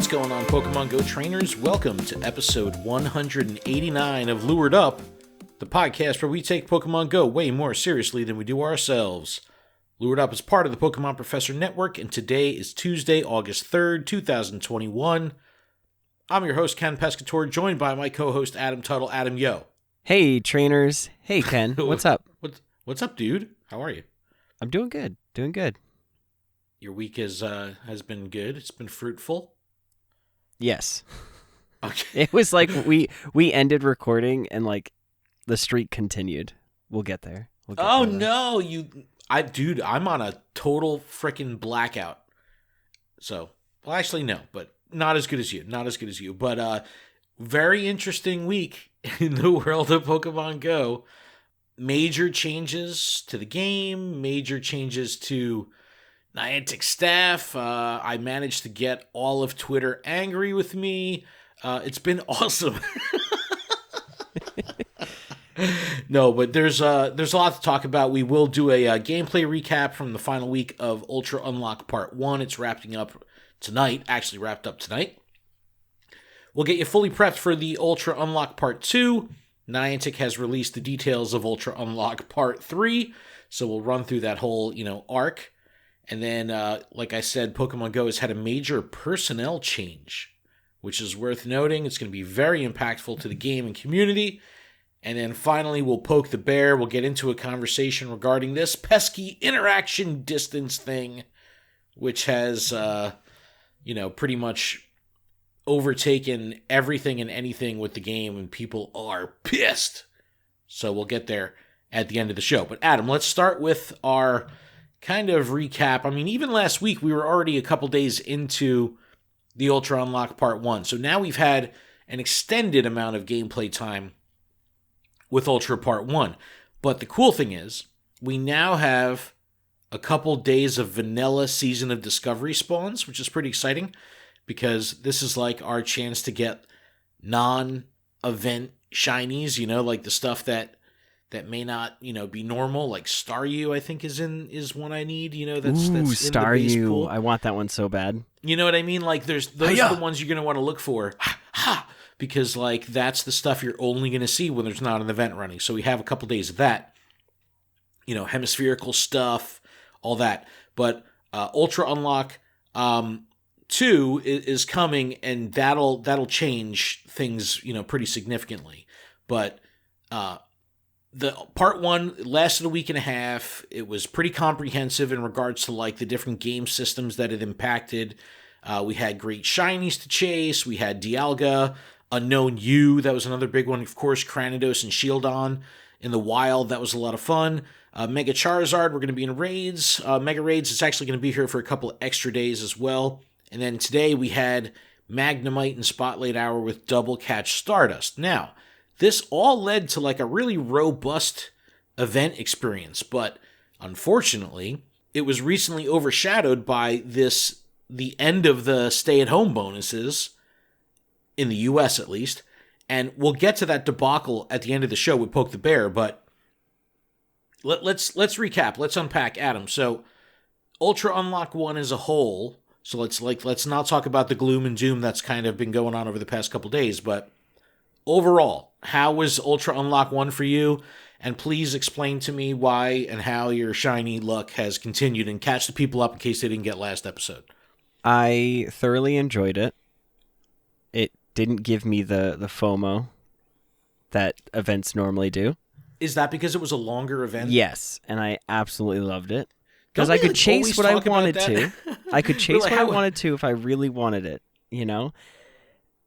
going on, Pokemon Go trainers? Welcome to episode 189 of Lured Up, the podcast where we take Pokemon Go way more seriously than we do ourselves. Lured Up is part of the Pokemon Professor Network, and today is Tuesday, August 3rd, 2021. I'm your host, Ken Pescatore, joined by my co-host, Adam Tuttle. Adam, yo. Hey, trainers. Hey, Ken. What's up? What's up, dude? How are you? I'm doing good. Doing good. Your week has been good. It's been fruitful. Yes. Okay. It was like we ended recording and like the streak continued. We'll get there. No, I'm on a total freaking blackout. So, well, actually, no, but not as good as you. But very interesting week in the world of Pokemon Go. Major changes to the game, major changes to Niantic staff. I managed to get all of Twitter angry with me. It's been awesome. No, but there's a lot to talk about. We will do a gameplay recap from the final week of Ultra Unlock Part 1. It's wrapping up tonight. Actually wrapped up tonight. We'll get you fully prepped for the Ultra Unlock Part 2. Niantic has released the details of Ultra Unlock Part 3. So we'll run through that whole, arc. And then, like I said, Pokemon Go has had a major personnel change, which is worth noting. It's going to be very impactful to the game and community. And then finally, we'll poke the bear. We'll get into a conversation regarding this pesky interaction distance thing, which has, pretty much overtaken everything and anything with the game, and people are pissed. So we'll get there at the end of the show. But Adam, let's start with our kind of recap. I mean, even last week, we were already a couple days into the Ultra Unlock Part 1. So now we've had an extended amount of gameplay time with Ultra Part 1. But the cool thing is, we now have a couple days of vanilla Season of Discovery spawns, which is pretty exciting, because this is like our chance to get non-event shinies, like the stuff that may not, be normal, like Staryu, I think is one I need, that's Staryu. I want that one so bad. You know what I mean? Like those are the ones you're going to want to look for. Because like that's the stuff you're only going to see when there's not an event running. So we have a couple days of that. Hemispherical stuff, all that. But Ultra Unlock 2 is coming, and that'll change things, pretty significantly. But the Part 1 lasted a week and a half. It was pretty comprehensive in regards to like the different game systems that it impacted. We had great shinies to chase. We had Dialga, Unknown U. That was another big one. Of course, Cranidos and Shieldon in the wild. That was a lot of fun. Mega Charizard, we're going to be in raids. Mega Raids, it's actually going to be here for a couple of extra days as well. And then today we had Magnemite and Spotlight Hour with Double Catch Stardust. Now, this all led to like a really robust event experience, but unfortunately, it was recently overshadowed by the end of the stay-at-home bonuses, in the US at least, and we'll get to that debacle at the end of the show with Poke the Bear, but let's recap, let's unpack, Adam. So, Ultra Unlock 1 as a whole, so let's not talk about the gloom and doom that's kind of been going on over the past couple days, but overall, how was Ultra Unlock 1 for you? And please explain to me why and how your shiny luck has continued, and catch the people up in case they didn't get last episode. I thoroughly enjoyed it. It didn't give me the FOMO that events normally do. Is that because it was a longer event? Yes, and I absolutely loved it. Because I could chase what I wanted to. I could chase what I wanted to if I really wanted it,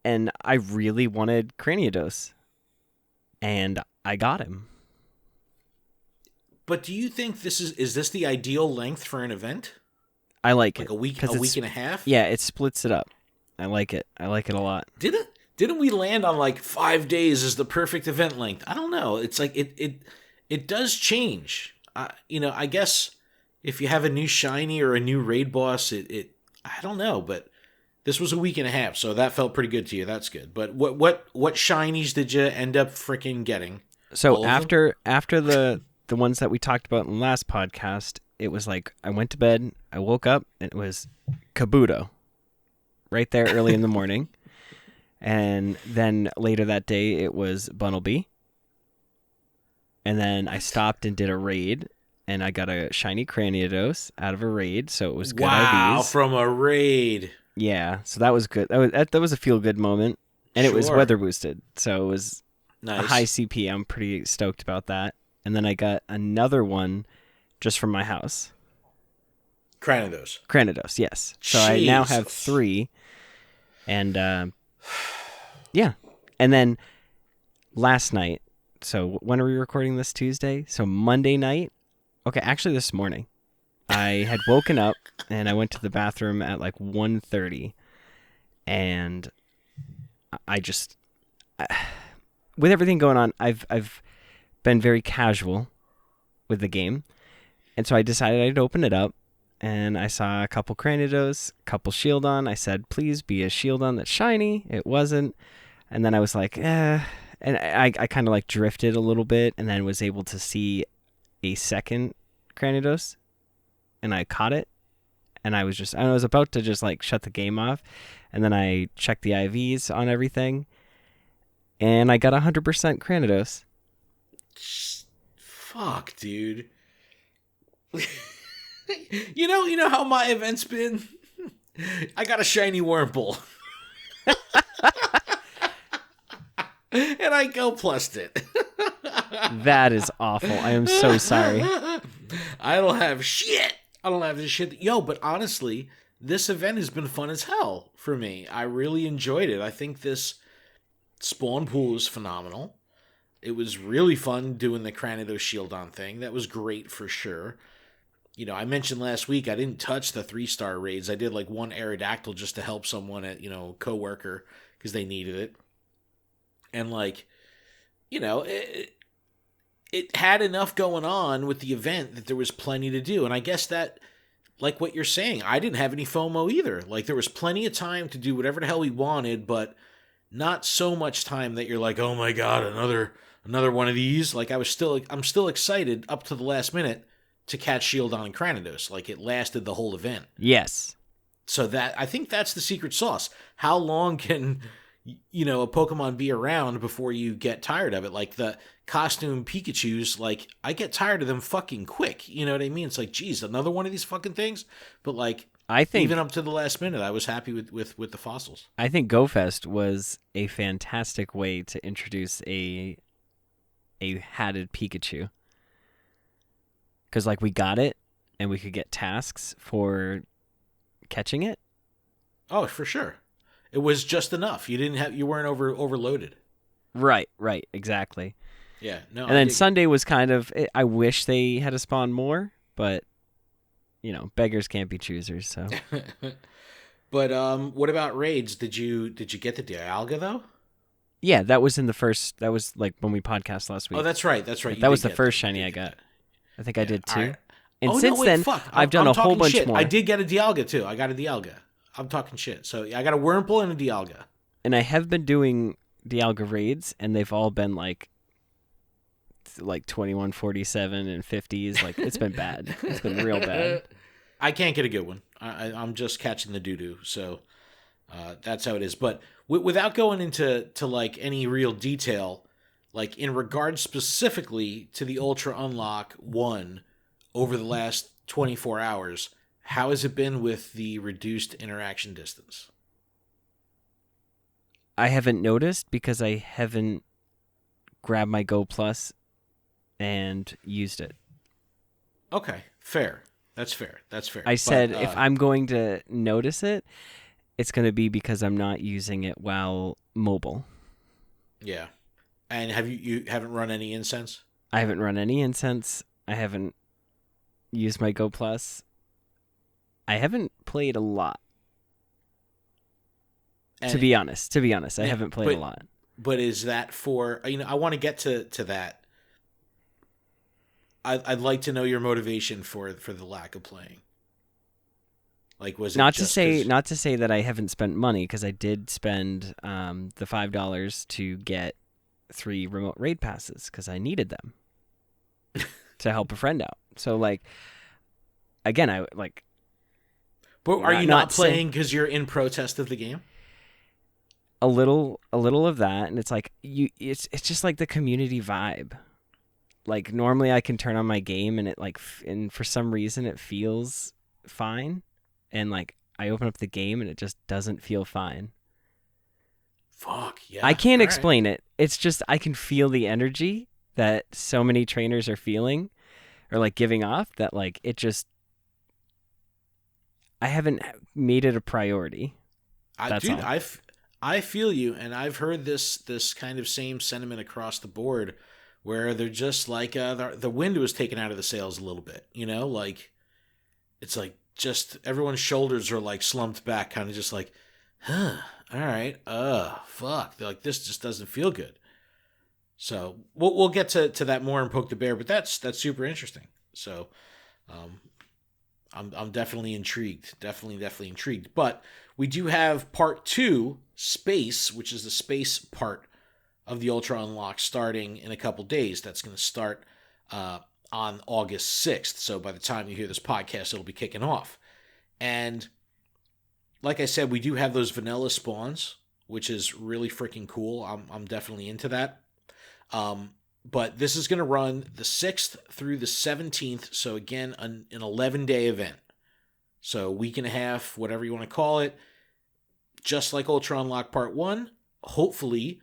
And I really wanted Cranidos. And I got him. But do you think is this the ideal length for an event? I like it. Like a week and a half? Yeah, it splits it up. I like it. I like it a lot. Didn't we land on like 5 days as the perfect event length? I don't know. It's like it does change. I guess if you have a new shiny or a new raid boss, I don't know, but this was a week and a half, so that felt pretty good to you. That's good. But what shinies did you end up freaking getting? So after the ones that we talked about in the last podcast, it was like I went to bed, I woke up, and it was Kabuto. right there early in the morning. And then later that day, it was Bunnelby. And then I stopped and did a raid, and I got a shiny Cranidos out of a raid, so it was good IVs. From a raid. Yeah, so that was good. That was a feel-good moment, and it was weather boosted, so it was a high CP. I'm pretty stoked about that. And then I got another one just from my house. Cranidos, yes. So I now have 3, and yeah. And then last night, so when are we recording this? Tuesday? So Monday night, okay, actually this morning, I had woken up and I went to the bathroom at like 1:30, and I just, with everything going on, I've been very casual with the game, and so I decided I'd open it up, and I saw a couple Cranidos, a couple Shieldon. I said, please be a Shieldon that's shiny. It wasn't, and then I was like, and I kind of like drifted a little bit, and then was able to see a second Cranidos, and I caught it, and I was about to just like shut the game off, and then I checked the IVs on everything, and I got 100% Cranidos. Fuck, dude. You know how my event's been? I got a shiny Wurmple. And I Go Plussed it. That is awful. I am so sorry. I don't have shit. I don't have this shit. Yo, but honestly, this event has been fun as hell for me. I really enjoyed it. I think this spawn pool is phenomenal. It was really fun doing the Cranidos Shieldon thing. That was great for sure. You know, I mentioned last week I didn't touch the 3-star raids. I did like one Aerodactyl just to help someone at, coworker because they needed it. And like, it had enough going on with the event that there was plenty to do. And I guess that, like what you're saying, I didn't have any FOMO either. Like there was plenty of time to do whatever the hell we wanted, but not so much time that you're like, oh my God, another one of these. Like I'm still excited up to the last minute to catch Shieldon and Cranidos. Like it lasted the whole event. Yes. So I think that's the secret sauce. How long can a Pokemon be around before you get tired of it? Like the costume Pikachus, like I get tired of them fucking quick. You know what I mean? It's like, geez, another one of these fucking things. But like, I think even up to the last minute, I was happy with the fossils. I think GoFest was a fantastic way to introduce a hatted Pikachu. Because like we got it, and we could get tasks for catching it. Oh, for sure. It was just enough. You weren't overloaded. Right, exactly. Yeah, no. And then Sunday was kind of, I wish they had a spawn more, but beggars can't be choosers, so. But what about raids? Did you get the Dialga though? Yeah, that was like when we podcast last week. Oh, that's right. That was the first shiny I got. I think I did too. Right. And then, I've done a whole bunch more. I did get a Dialga too. I got a Dialga. I'm talking shit. So I got a Wurmple and a Dialga. And I have been doing Dialga raids, and they've all been like 2147 and 50s. Like it's been bad. It's been real bad. I can't get a good one. I'm just catching the doo-doo. So that's how it is. But without going into like any real detail, like in regards specifically to the Ultra Unlock 1 over the last 24 hours, how has it been with the reduced interaction distance? I haven't noticed because I haven't grabbed my Go Plus and used it. Okay, fair. That's fair. I said if I'm going to notice it, it's going to be because I'm not using it while mobile. Yeah. And you haven't run any incense? I haven't run any incense. I haven't used my Go Plus. I haven't played a lot. To be honest, I haven't played a lot. But is that for, I want to get to that. I'd like to know your motivation for the lack of playing. Like, was it not to say that I haven't spent money, because I did spend the $5 to get 3 remote raid passes because I needed them to help a friend out. So like, again, But are you not playing because you're in protest of the game? A little of that, and it's like it's just like the community vibe. Like normally I can turn on my game and and for some reason it feels fine, and like I open up the game and it just doesn't feel fine. Fuck yeah! I can't explain it. It's just I can feel the energy that so many trainers are feeling, or like giving off. That like it just. I haven't made it a priority. I feel you, and I've heard this kind of same sentiment across the board, where they're just like the wind was taken out of the sails a little bit. You know, like it's like just everyone's shoulders are like slumped back, kind of just like, huh, all right, fuck, they're like this just doesn't feel good. So we'll get to that more in Poke the Bear, but that's super interesting. So, I'm definitely intrigued. Definitely intrigued. But we do have part 2, Space, which is the space part of the Ultra Unlock, starting in a couple days. That's going to start on August 6th. So by the time you hear this podcast, it'll be kicking off. And like I said, we do have those vanilla spawns, which is really freaking cool. I'm definitely into that. But this is going to run the 6th through the 17th. So again, an 11-day event. So a week and a half, whatever you want to call it. Just like Ultra Unlock Part 1, hopefully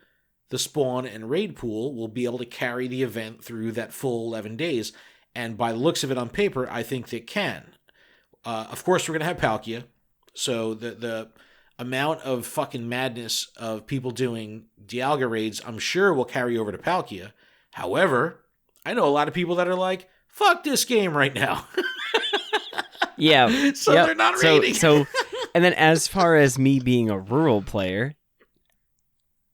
the spawn and raid pool will be able to carry the event through that full 11 days. And by the looks of it on paper, I think they can. Of course, we're going to have Palkia. So the amount of fucking madness of people doing Dialga raids, I'm sure will carry over to Palkia. However, I know a lot of people that are like, fuck this game right now. Yeah. So they're not raiding. So, and then as far as me being a rural player,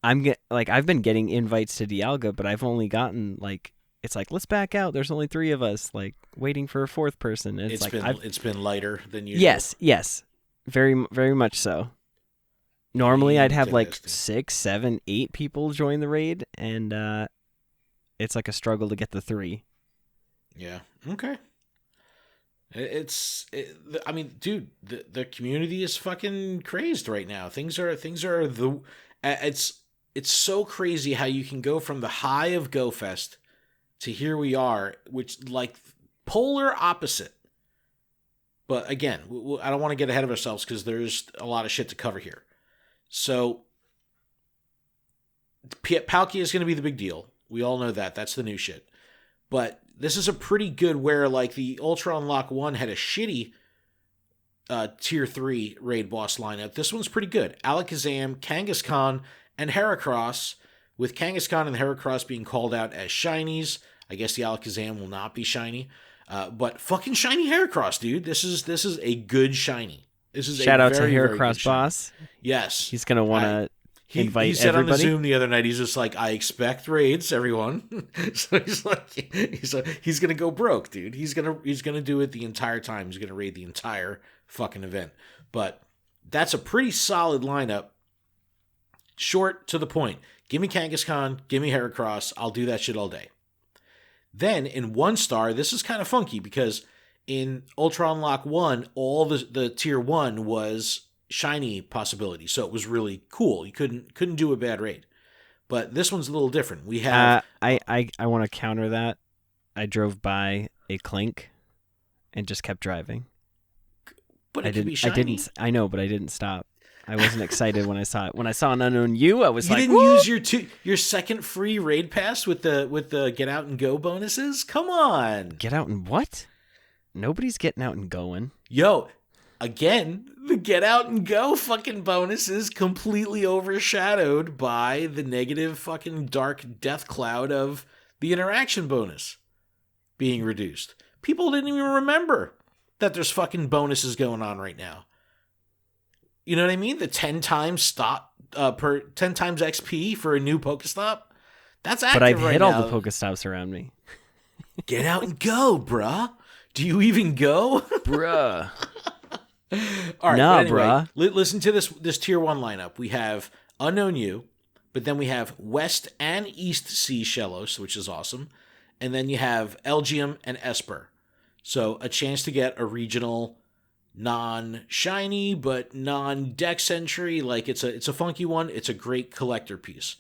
I've been getting invites to Dialga, but I've only gotten it's like, let's back out. There's only 3 of us, waiting for a 4th person. And it's been lighter than usual. Yes. Very, very much so. Normally I'd have 6, 7, 8 people join the raid, and it's like a struggle to get the 3. Yeah. Okay. I mean, dude, the community is fucking crazed right now. Things are it's so crazy how you can go from the high of GoFest to here we are, which like polar opposite. But again, I don't want to get ahead of ourselves because there's a lot of shit to cover here. So Palkia is going to be the big deal. We all know that. That's the new shit. But this is a pretty good where like the Ultra Unlock 1 had a shitty tier 3 raid boss lineup. This one's pretty good. Alakazam, Kangaskhan, and Heracross, with Kangaskhan and Heracross being called out as shinies. I guess the Alakazam will not be shiny. But fucking shiny Heracross, dude. This is a good shiny. This is shout a out very, to Heracross boss. Yes. He's going to want to invite he said everybody. On the Zoom the other night, he's just like, I expect raids, everyone. So he's gonna go broke, dude. He's gonna do it the entire time. He's gonna raid the entire fucking event. But that's a pretty solid lineup. Short to the point. Give me Kangaskhan, give me Heracross. I'll do that shit all day. Then in 1-star, this is kind of funky because in Ultra Unlock 1, all the tier 1 was shiny possibility, so it was really cool. You couldn't do a bad raid. But this one's a little different. We have I want to counter that. I drove by a Clink and just kept driving. But it could be shiny. I know, but I didn't stop. I wasn't excited when I saw it. When I saw an unknown you, I was like, you didn't use your second free raid pass with the Get Out and Go bonuses? Come on. Get out and what? Nobody's getting out and going. Yo, again, the Get Out and Go fucking bonus is completely overshadowed by the negative fucking dark death cloud of the interaction bonus being reduced. People didn't even remember that there's fucking bonuses going on right now. You know what I mean? The 10 times stop per 10 times XP for a new Pokestop. That's active. But I've right hit now. all the Pokestops around me. Get out and go, bruh. Do you even go? Bruh. All right, nah, anyway, bruh. Listen to this tier 1 lineup. We have Unknown You, but then we have West and East Sea Shellos, which is awesome. And then you have Elgium and Esper. So a chance to get a regional non-shiny, but non-dex entry. Like, it's a funky one. It's a great collector piece.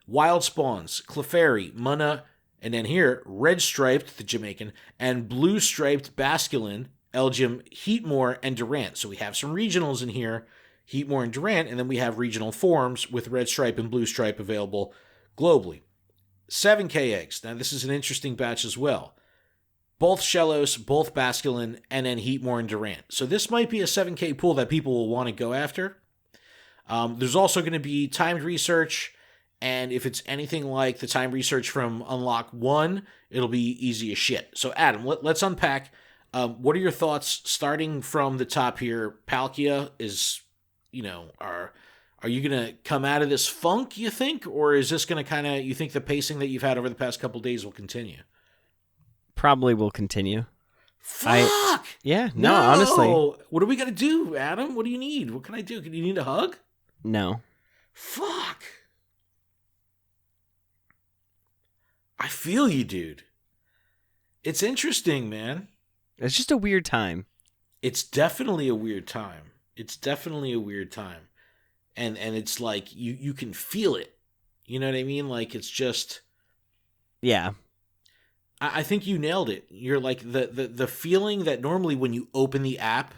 Wild Spawns, Clefairy, Munna, and then here, red striped, the Jamaican, and blue striped Basculin, Elgium, Heatmore, and Durant. So we have some regionals in here, Heatmore and Durant, and then we have regional forms with red stripe and blue stripe available globally. 7K eggs. Now this is an interesting batch as well. Both Shellos, both Basculin, and then Heatmore and Durant. So this might be a 7K pool that people will want to go after. There's also going to be timed research, and if it's anything like the timed research from Unlock 1, it'll be easy as shit. So Adam, let's unpack. What are your thoughts starting from the top here? Palkia is, are you going to come out of this funk, you think? Or is this going to you think the pacing that you've had over the past couple days will continue? Probably will continue. Fuck! No, honestly. What are we going to do, Adam? What do you need? What can I do? Do you need a hug? No. Fuck! I feel you, dude. It's interesting, man. It's just a weird time. It's definitely a weird time. And it's like you can feel it. You know what I mean? Like, it's just... Yeah. I think you nailed it. You're like the feeling that normally when you open the app,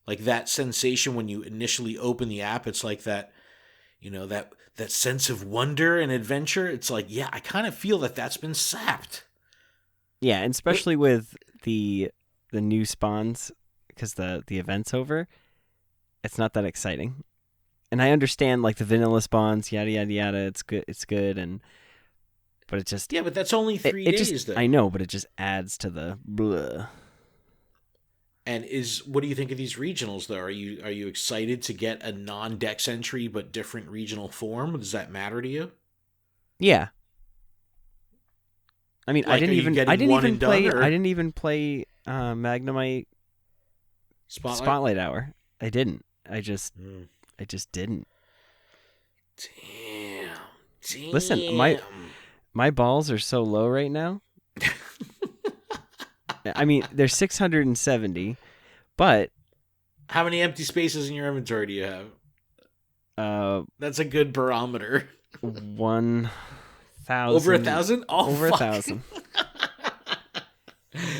like that sensation when you initially open the app, it's like that, that sense of wonder and adventure. It's like, yeah, I kind of feel that's been sapped. Yeah, and especially with the new spawns, because the event's over, it's not that exciting. And I understand, like, the vanilla spawns, yada yada yada. It's good, but it just... Yeah, but that's only 3 days, though. I know, but it just adds to the blah. And what do you think of these regionals, though? Are you excited to get a non-dex entry but different regional form? Does that matter to you? Yeah. I mean, I didn't even play Magnemite Spotlight Hour. I didn't. I just didn't. Damn. Listen, my balls are so low right now. I mean, they're 670, but... How many empty spaces in your inventory do you have? That's a good barometer. 1,000. Over 1,000? Oh, over fuck. 1,000.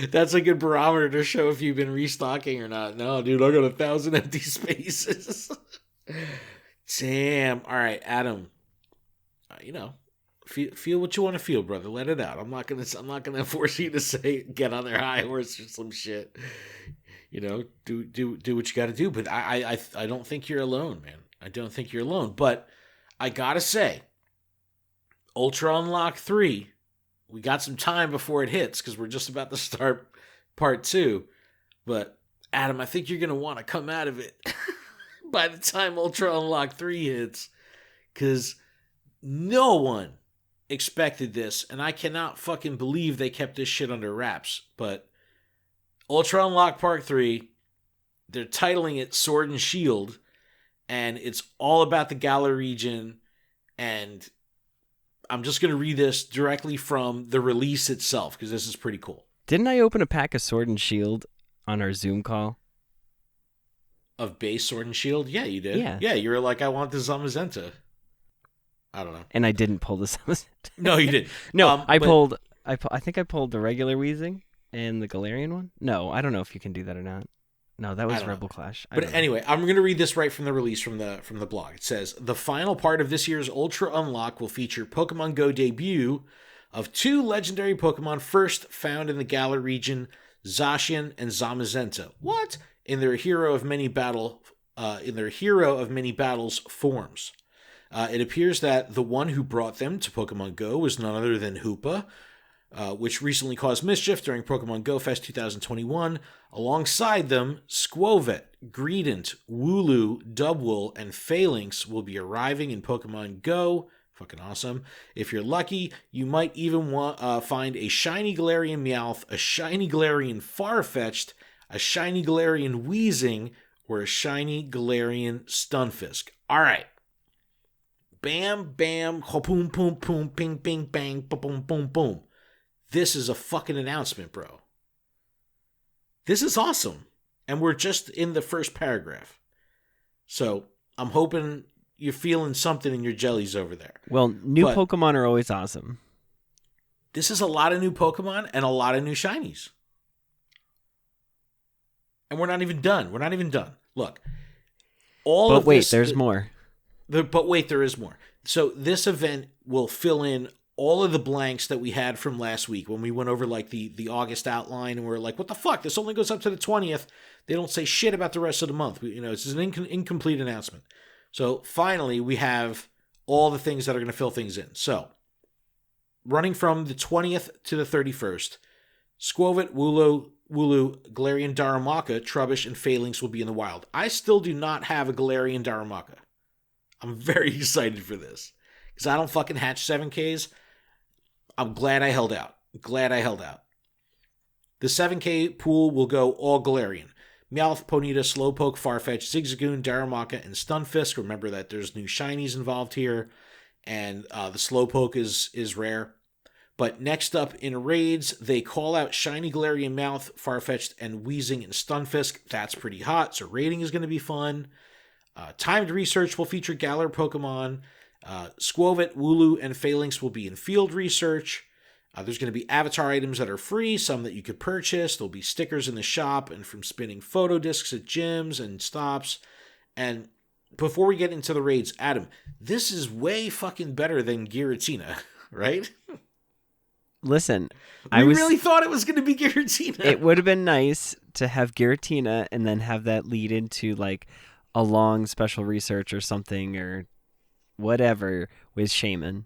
That's a good barometer to show if you've been restocking or not. No, dude, I got 1,000 empty spaces. Damn. All right, Adam. Feel what you want to feel, brother. Let it out. I'm not gonna force you to say get on their high horse or some shit. Do what you got to do. But I don't think you're alone, man. I don't think you're alone. But I gotta say, Ultra Unlock 3, we got some time before it hits because we're just about to start part 2. But Adam, I think you're gonna want to come out of it by the time Ultra Unlock 3 hits, because no one expected this, and I cannot fucking believe they kept this shit under wraps. But Ultra Unlock Part 3, they're titling it Sword and Shield, and it's all about the Galar region, and I'm just going to read this directly from the release itself, because this is pretty cool. Didn't I open a pack of Sword and Shield on our Zoom call? Of base Sword and Shield? Yeah, you did. Yeah, you were like, I want the Zamazenta. I don't know. And I didn't pull the Zamazenta. No, you didn't. No, I think I pulled the regular Weezing and the Galarian one. No, I don't know if you can do that or not. No, that was Rebel Clash. But anyway, I'm going to read this right from the release from the blog. It says, the final part of this year's Ultra Unlock will feature Pokemon GO debut of 2 legendary Pokemon first found in the Galar region, Zacian and Zamazenta. What? In their hero of many battles forms. It appears that the one who brought them to Pokemon GO was none other than Hoopa, which recently caused mischief during Pokemon GO Fest 2021. Alongside them, Squovet, Greedent, Wooloo, Dubwool, and Phalanx will be arriving in Pokemon GO. Fucking awesome. If you're lucky, you might even find a shiny Galarian Meowth, a shiny Galarian Farfetch'd, a shiny Galarian Weezing, or a shiny Galarian Stunfisk. All right. Bam, bam, boom, boom, boom, bing, bing, bang, boom, boom, boom. This is a fucking announcement, bro. This is awesome. And we're just in the first paragraph. So I'm hoping you're feeling something in your jellies over there. Well, new Pokemon are always awesome. This is a lot of new Pokemon and a lot of new shinies. And we're not even done. Look. There's more. But wait, there is more. So this event will fill in all of the blanks that we had from last week when we went over like the August outline, and we're like, what the fuck? This only goes up to the 20th. They don't say shit about the rest of the month. It's an incomplete announcement. So finally, we have all the things that are going to fill things in. So running from the 20th to the 31st, Squovit, Wooloo, Galarian Darumaka, Trubbish, and Phalanx will be in the wild. I still do not have a Galarian Darumaka. I'm very excited for this because I don't fucking hatch 7Ks. I'm glad I held out. The 7K pool will go all Galarian. Meowth, Ponyta, Slowpoke, Farfetch, Zigzagoon, Darumaka, and Stunfisk. Remember that there's new shinies involved here, and the Slowpoke is rare. But next up in raids, they call out Shiny Galarian Meowth, Farfetch'd, and Weezing and Stunfisk. That's pretty hot, so raiding is going to be fun. Timed research will feature Galar Pokemon. Squovit, Wooloo, and Phalanx will be in field research. There's going to be avatar items that are free, some that you could purchase. There'll be stickers in the shop and from spinning photo discs at gyms and stops. And before we get into the raids, Adam, this is way fucking better than Giratina, right? Listen, I really thought it was going to be Giratina. It would have been nice to have Giratina and then have that lead into like a long special research or something or whatever with Shaman.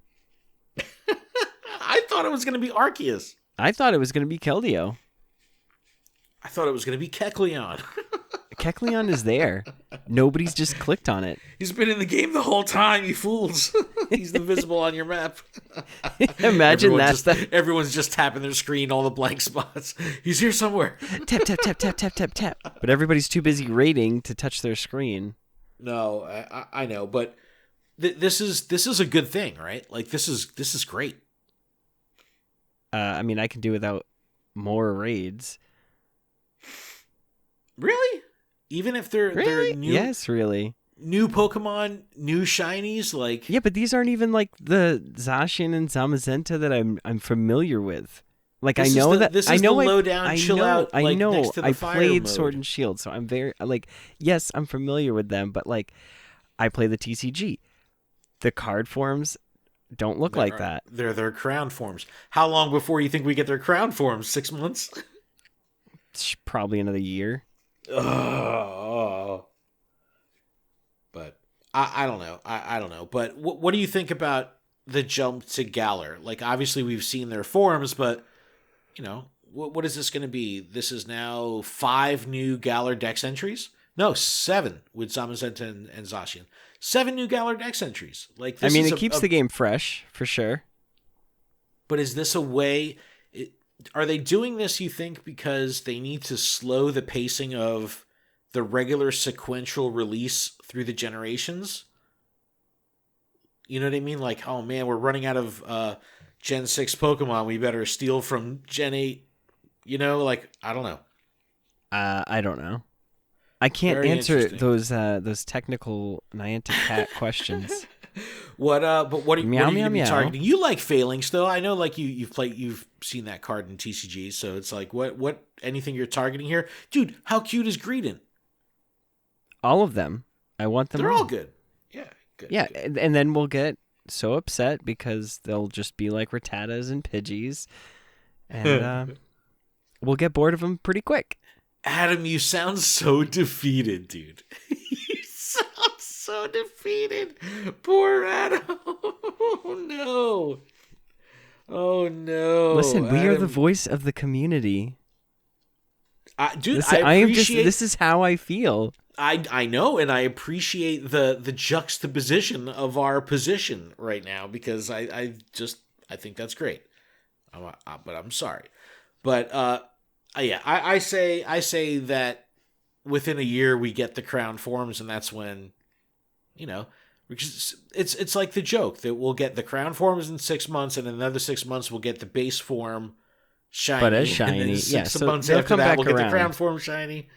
I thought it was going to be Arceus. I thought it was going to be Keldeo. I thought it was going to be Kecleon. Kecleon is there. Nobody's just clicked on it. He's been in the game the whole time, you fools. He's invisible on your map. Imagine everyone's just tapping their screen, all the blank spots. He's here somewhere. Tap, tap, tap, tap, tap, tap, tap. But everybody's too busy raiding to touch their screen. No, I know, but this is a good thing, right? Like this is great. I mean, I can do without more raids. Really? Even if they're new? Yes, really. New Pokemon, new shinies, like yeah, but these aren't even like the Zacian and Zamazenta that I'm familiar with. Like I know low down, chill out. I know. Next to the I fire played mode. Sword and Shield, so I'm very like yes, I'm familiar with them, but like I play the TCG. The card forms don't look like that. They're their crown forms. How long before you think we get their crown forms? 6 months? Probably another year. Oh. But I don't know. I don't know. But what do you think about the jump to Galar? Like, obviously we've seen their forms, but, you know, what is this going to be? This is now 5 new Galar Dex entries? No, 7 with Zamazenta and Zacian. 7 new Galar Dex entries. Like, this it keeps the game fresh, for sure. But is this a way... Are they doing this, you think, because they need to slow the pacing of the regular sequential release through the generations? You know what I mean? Like, oh man, we're running out of Gen 6 Pokemon. We better steal from Gen 8. You know, like, I don't know. I don't know. I can't answer those technical Niantic cat questions. But what are you going to be targeting? Meow. You like Phalanx though. I know, like you've seen that card in TCG, so it's like what anything you're targeting here, dude. How cute is Greedent? All of them. I want them. They're all good. Yeah, good. Yeah, good. And then we'll get so upset because they'll just be like Rattatas and Pidgeys, and we'll get bored of them pretty quick. Adam, you sound so defeated, dude. You sound so defeated. Poor Adam. Oh, no. Oh, no. Listen, we are the voice of the community. Dude, listen, I appreciate... this is how I feel. I know, and I appreciate the juxtaposition of our position right now because I think that's great. But I'm sorry. But... yeah, I say that within a year we get the crown forms, and that's when, you know, it's like the joke that we'll get the crown forms in 6 months, and in another 6 months we'll get the base form shiny. But as shiny, and then 6 months after that we'll get the crown form shiny.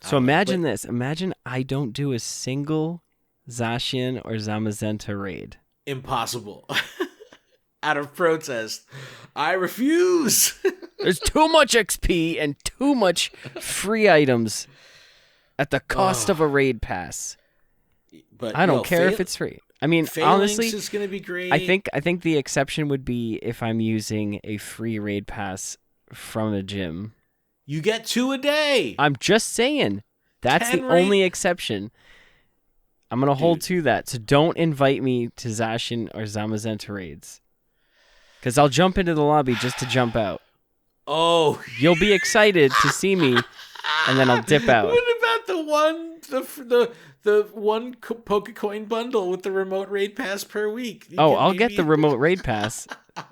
So imagine this. Imagine I don't do a single Zacian or Zamazenta raid. Impossible. Out of protest, I refuse. There's too much XP and too much free items at the cost of a raid pass. But I don't care if it's free. I mean, honestly, is going to be great. I think the exception would be if I'm using a free raid pass from a gym. You get 2 a day. I'm just saying. That's the only exception. I'm going to hold to that. So don't invite me to Zacian or Zamazenta raids. Because I'll jump into the lobby just to jump out. Oh. You'll be excited to see me, and then I'll dip out. What about the one Pokecoin bundle with the remote raid pass per week? I'll get the remote raid pass,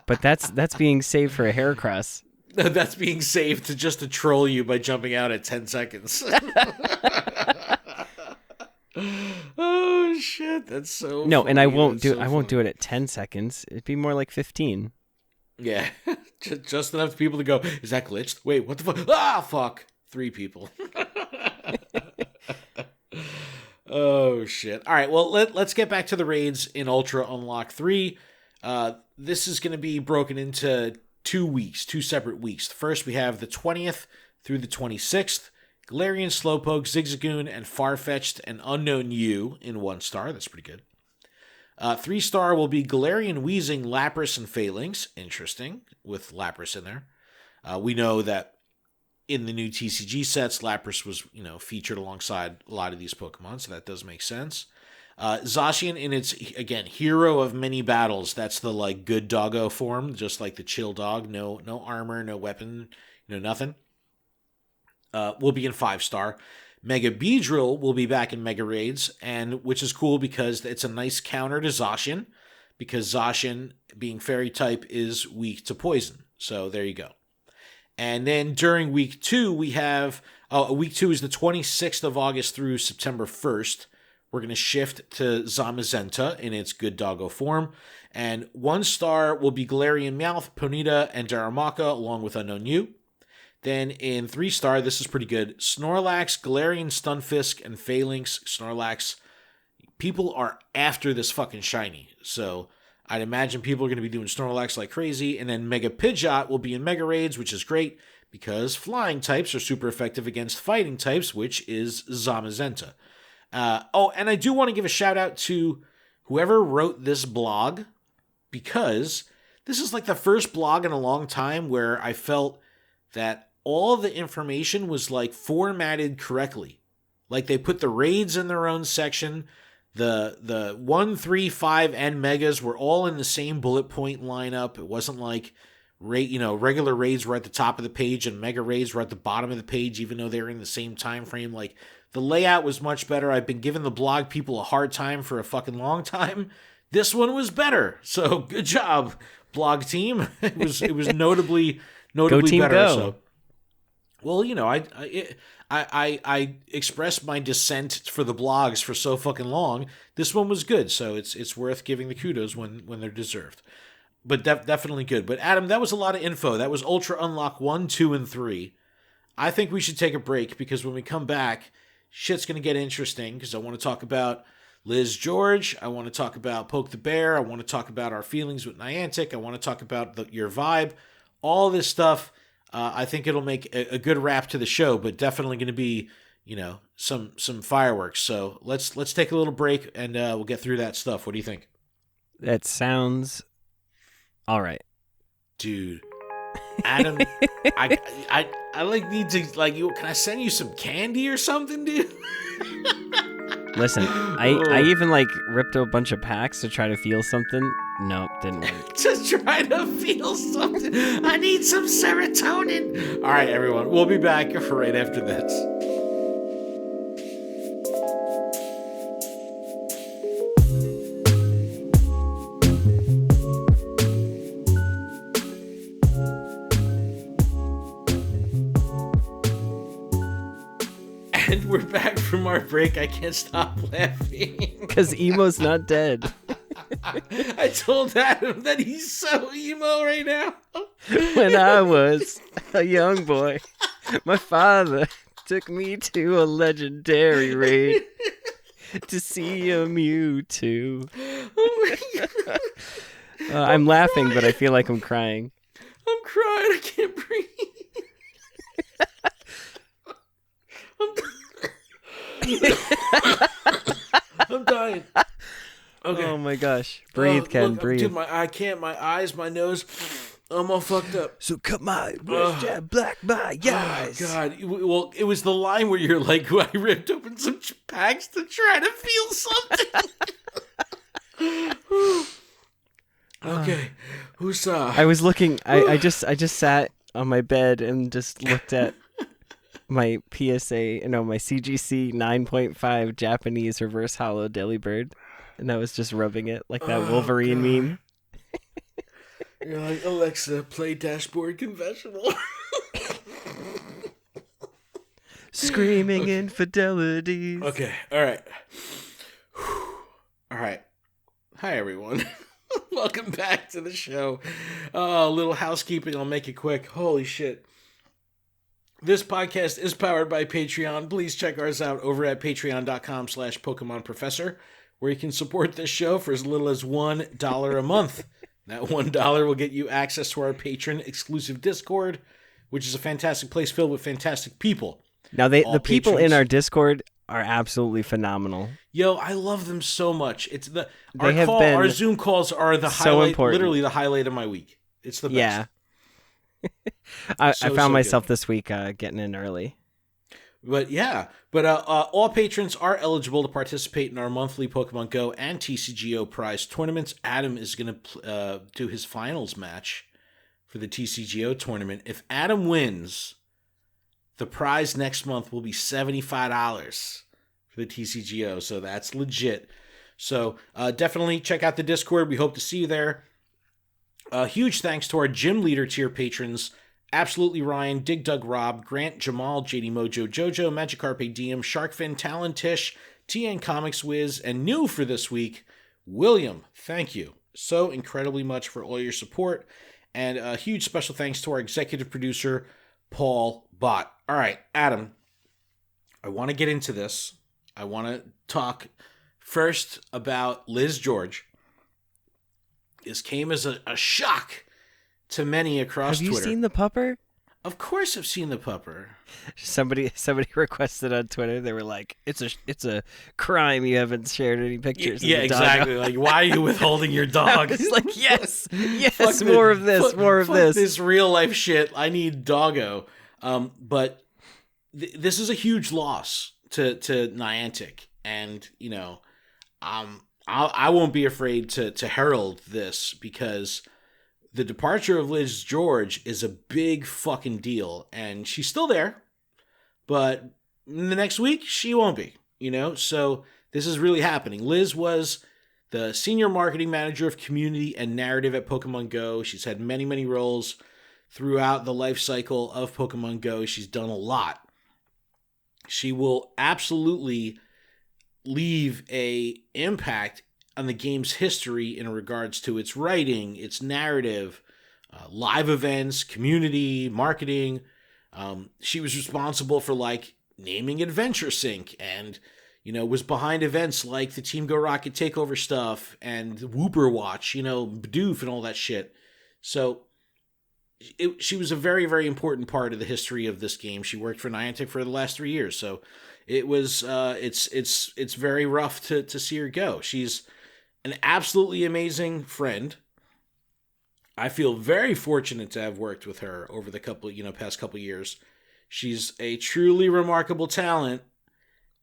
but that's being saved for a Heracross. No, that's being saved to troll you by jumping out at 10 seconds. Oh shit, that's so No, funny. And I won't do it at 10 seconds. It'd be more like 15. Yeah. Just enough people to go, is that glitched? Wait, what the fuck? Ah, fuck. 3 people. Oh shit. All right, well, let's get back to the raids in Ultra Unlock 3. This is going to be broken into 2 weeks, 2 separate weeks. First, we have the 20th through the 26th. Galarian, Slowpoke, Zigzagoon, and Farfetch'd and Unknown U in 1 star. That's pretty good. 3 star will be Galarian, Weezing, Lapras, and Phalanx. Interesting, with Lapras in there. We know that in the new TCG sets, Lapras was, featured alongside a lot of these Pokemon, so that does make sense. Zacian in its, again, hero of many battles. That's the, good doggo form, just like the chill dog. No armor, no weapon, nothing. Will be in 5 star. Mega Beedrill will be back in Mega Raids, and which is cool because it's a nice counter to Zacian, because Zacian, being fairy type, is weak to poison. So there you go. And then during week 2, we have week 2 is the 26th of August through September 1st. We're going to shift to Zamazenta in its good doggo form. And 1 star will be Galarian Meowth, Ponyta, and Darumaka, along with Unknown U. Then in 3 star, this is pretty good, Snorlax, Galarian, Stunfisk, and Phalanx. Snorlax, people are after this fucking shiny. So I'd imagine people are going to be doing Snorlax like crazy. And then Mega Pidgeot will be in Mega Raids, which is great because flying types are super effective against fighting types, which is Zamazenta. And I do want to give a shout out to whoever wrote this blog, because this is like the first blog in a long time where I felt that all the information was formatted correctly. Like they put the raids in their own section. The 1, 3, 5, and megas were all in the same bullet point lineup. It wasn't like regular raids were at the top of the page and mega raids were at the bottom of the page, even though they were in the same time frame. The layout was much better. I've been giving the blog people a hard time for a fucking long time. This one was better. So good job, blog team. It was notably go team better. Go. So, well, I expressed my dissent for the blogs for so fucking long. This one was good, so it's worth giving the kudos when they're deserved. But definitely good. But Adam, that was a lot of info. That was Ultra Unlock 1, 2, and 3. I think we should take a break because when we come back, shit's going to get interesting because I want to talk about Liz George. I want to talk about Poke the Bear. I want to talk about our feelings with Niantic. I want to talk about your vibe. All this stuff. I think it'll make a good wrap to the show, but definitely going to be, some fireworks. So let's take a little break and we'll get through that stuff. What do you think? That sounds all right, dude. Adam, I need to can I send you some candy or something, dude? Listen, I even ripped a bunch of packs to try to feel something. Nope, didn't work. Just try to feel something. I need some serotonin. All right, everyone, we'll be back right after this. And we're back from our break. I can't stop laughing. Because Emo's not dead. I told Adam that he's so emo right now. When I was a young boy, my father Took me to a legendary raid to see a Mewtwo. Oh my God. I'm laughing, but I feel like I'm crying. I'm crying. I can't breathe. I'm dying. Okay. Oh my gosh. Breathe, Ken. Look, breathe. Dude, I can't. My eyes, my nose. I'm all fucked up. So cut my wrist, jab, black my eyes. Oh, God. Well, it was the line where you're like, I ripped open some packs to try to feel something. Okay. Who's I was looking. I just sat on my bed and just looked at my my CGC 9.5 Japanese reverse hollow Delibird, and I was just rubbing it like that Wolverine meme. You're like, Alexa, play Dashboard Confessional. Screaming infidelities. Okay, all right. All right. Hi, everyone. Welcome back to the show. A little housekeeping. I'll make it quick. Holy shit. This podcast is powered by Patreon. Please check ours out over at patreon.com/PokemonProfessor, where you can support this show for as little as $1 a month. That $1 will get you access to our patron exclusive Discord, which is a fantastic place filled with fantastic people. Now, the people in our Discord are absolutely phenomenal. Yo, I love them so much. It's our Zoom calls are the highlight, important. Literally the highlight of my week. It's the best. Yeah. I found myself this week getting in early. But yeah, all patrons are eligible to participate in our monthly Pokemon Go and TCGO prize tournaments. Adam is going to do his finals match for the TCGO tournament. If Adam wins, the prize next month will be $75 for the TCGO, so that's legit. So definitely check out the Discord. We hope to see you there. Huge thanks to our gym leader tier patrons, Absolutely Ryan, Dig Dug Rob, Grant, Jamal, JD Mojo, Jojo, Magikarp Diem, Sharkfin, Talon Tish, TN Comics Wiz, and new for this week, William. Thank you so incredibly much for all your support. And a huge special thanks to our executive producer, Paul Bhatt. All right, Adam, I want to get into this. I want to talk first about Liz George. This came as a shock to many across Twitter. Have you seen the pupper? Of course I've seen the pupper. Somebody requested on Twitter. They were like, "It's a crime you haven't shared any pictures." Yeah, of the exactly. dog. Like, why are you withholding your dog? It's like, yes, more of this, more of this. This real life shit. I need doggo. But this is a huge loss to Niantic, and I won't be afraid to herald this because the departure of Liz George is a big fucking deal, and she's still there, but in the next week she won't be, So this is really happening. Liz was the senior marketing manager of community and narrative at Pokemon Go. She's had many, many roles throughout the life cycle of Pokemon Go. She's done a lot. She will absolutely leave a impact on the game's history in regards to its writing, its narrative, live events, community, marketing. She was responsible for naming Adventure Sync and, was behind events like the Team Go Rocket Takeover stuff and Wooper Watch, Bidoof and all that shit. So she was a very, very important part of the history of this game. She worked for Niantic for the last 3 years. So it was, it's very rough to see her go. She's an absolutely amazing friend. I feel very fortunate to have worked with her over the past couple years. She's a truly remarkable talent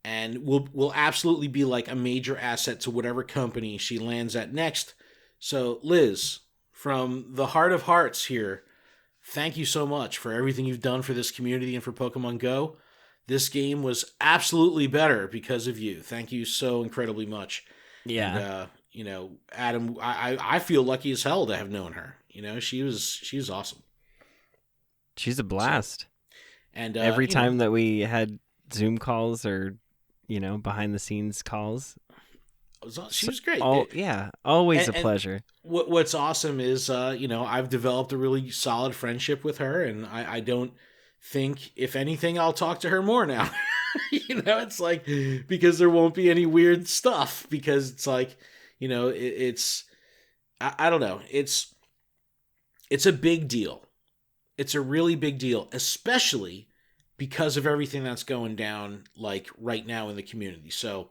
and will absolutely be a major asset to whatever company she lands at next. So Liz, from the heart of hearts here, thank you so much for everything you've done for this community and for Pokemon Go. This game was absolutely better because of you. Thank you so incredibly much. Yeah. And, Adam, I feel lucky as hell to have known her. She was awesome. She's a blast. And every time that we had Zoom calls or, behind the scenes calls, she was great. Always a pleasure. What's awesome is, I've developed a really solid friendship with her, and I don't think, if anything, I'll talk to her more now. It's like, because there won't be any weird stuff, because it's like, I don't know. It's a big deal. It's a really big deal, especially because of everything that's going down, like, right now in the community. So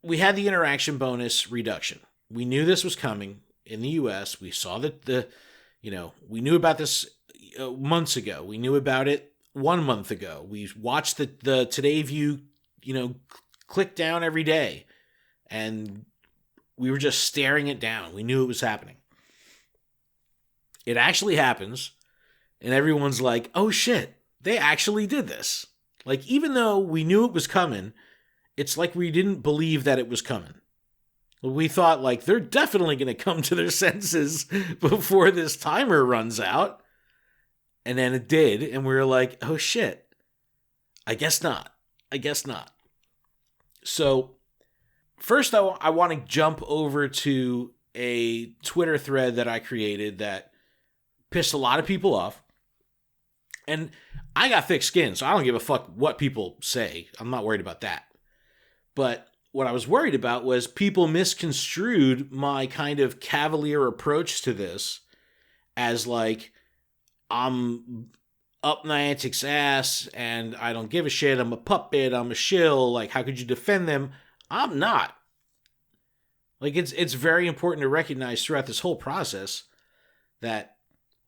we had the interaction bonus reduction. We knew this was coming in the US. We saw that we knew about this months ago. We knew about it 1 month ago. We watched the Today View, click down every day, and we were just staring it down. We knew it was happening. It actually happens, and everyone's like, oh shit, they actually did this. Like, even though we knew it was coming, it's like we didn't believe that it was coming. We thought, like, they're definitely going to come to their senses before this timer runs out. And then it did, and we were like, oh shit, I guess not. So, first I want to jump over to a Twitter thread that I created that pissed a lot of people off. And I got thick skin, so I don't give a fuck what people say. I'm not worried about that. But what I was worried about was people misconstrued my kind of cavalier approach to this as like, I'm up Niantic's ass and I don't give a shit. I'm a puppet. I'm a shill. Like, how could you defend them? I'm not. Like, it's very important to recognize throughout this whole process that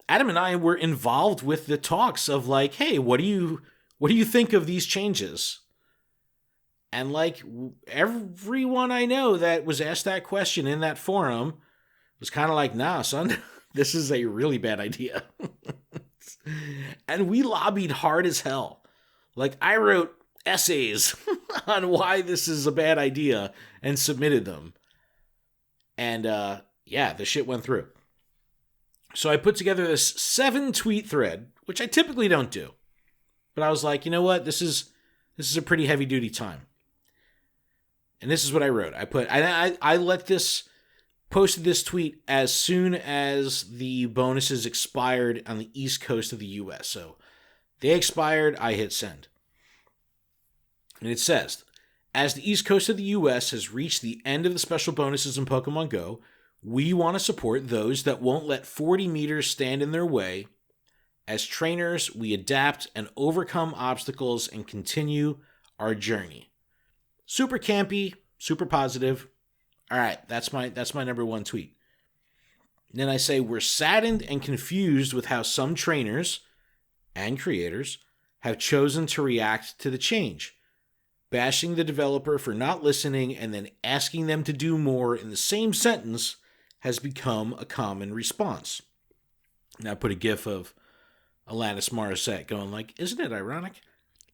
Adam and I were involved with the talks of like, hey, what do you think of these changes? And like, everyone I know that was asked that question in that forum was kind of like, nah, son, this is a really bad idea. And we lobbied hard as hell. Like, I wrote essays on why this is a bad idea and submitted them. And the shit went through. So I put together this 7-tweet thread, which I typically don't do. But I was like, you know what? This is a pretty heavy duty time. And this is what I wrote. Posted this tweet as soon as the bonuses expired on the East Coast of the US. So they expired, I hit send. And it says, as the East Coast of the US has reached the end of the special bonuses in Pokemon GO, we want to support those that won't let 40 meters stand in their way. As trainers, we adapt and overcome obstacles and continue our journey. Super campy, super positive. All right, that's my number one tweet. And then I say, we're saddened and confused with how some trainers and creators have chosen to react to the change, bashing the developer for not listening and then asking them to do more in the same sentence has become a common response. And I put a gif of Alanis Morissette going like, isn't it ironic?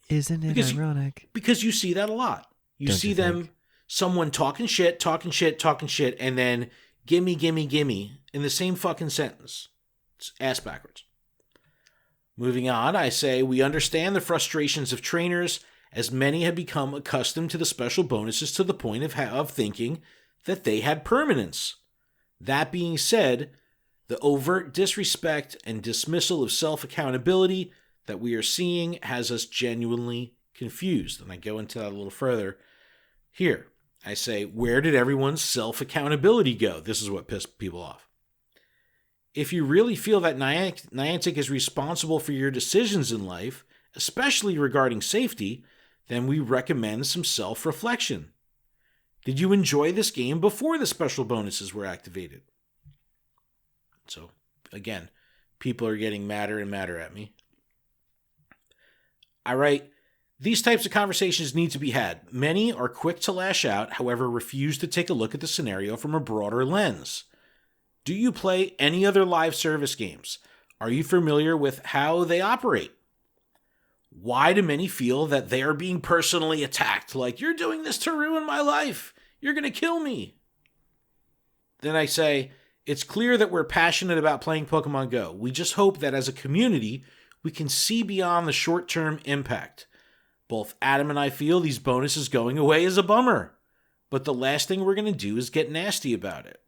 Isn't it ironic? Because you see that a lot. You see them, someone talking shit, and then gimme in the same fucking sentence. It's ass backwards. Moving on, I say, we understand the frustrations of trainers, as many have become accustomed to the special bonuses to the point of thinking that they had permanence. That being said, the overt disrespect and dismissal of self-accountability that we are seeing has us genuinely confused. And I go into that a little further here. I say, where did everyone's self-accountability go? This is what pissed people off. If you really feel that Niantic is responsible for your decisions in life, especially regarding safety, then we recommend some self-reflection. Did you enjoy this game before the special bonuses were activated? So, again, people are getting madder and madder at me. I write, these types of conversations need to be had. Many are quick to lash out, however, refuse to take a look at the scenario from a broader lens. Do you play any other live service games? Are you familiar with how they operate? Why do many feel that they are being personally attacked? Like, you're doing this to ruin my life. You're going to kill me. Then I say, it's clear that we're passionate about playing Pokemon GO. We just hope that as a community, we can see beyond the short-term impact. Both Adam and I feel these bonuses going away is a bummer, but the last thing we're going to do is get nasty about it.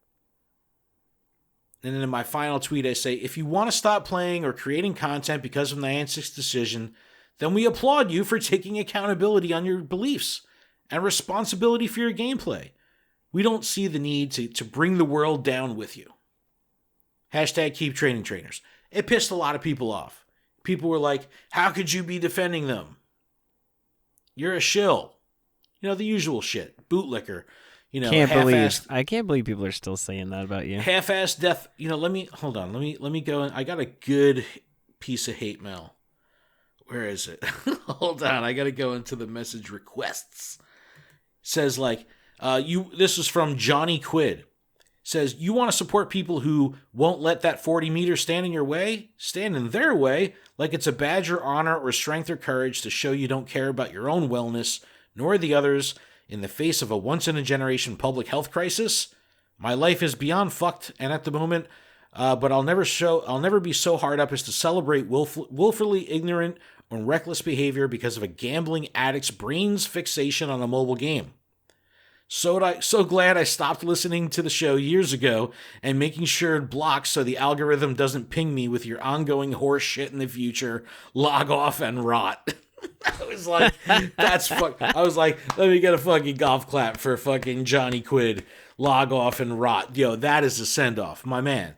And then in my final tweet, I say, if you want to stop playing or creating content because of Niantic's decision, then we applaud you for taking accountability on your beliefs and responsibility for your gameplay. We don't see the need to bring the world down with you. Hashtag keep training trainers. It pissed a lot of people off. People were like, how could you be defending them? You're a shill. You know, the usual shit. Bootlicker. You know, I can't believe people are still saying that about you. Half-assed death. You know, let me go in. I got a good piece of hate mail. Where is it? Hold on. I got to go into the message requests. It says like, this is from Johnny Quid. Says, you want to support people who won't let that 40 meters stand in your way? Stand in their way like it's a badge or honor or strength or courage to show you don't care about your own wellness, nor the others, in the face of a once-in-a-generation public health crisis? My life is beyond fucked, and at the moment, but I'll never be so hard up as to celebrate willfully ignorant or reckless behavior because of a gambling addict's brain's fixation on a mobile game. So glad I stopped listening to the show years ago and making sure it blocks so the algorithm doesn't ping me with your ongoing horse shit in the future. Log off and rot. I was like, I was like, let me get a fucking golf clap for fucking Johnny Quid. Log off and rot. Yo, that is a send-off. My man.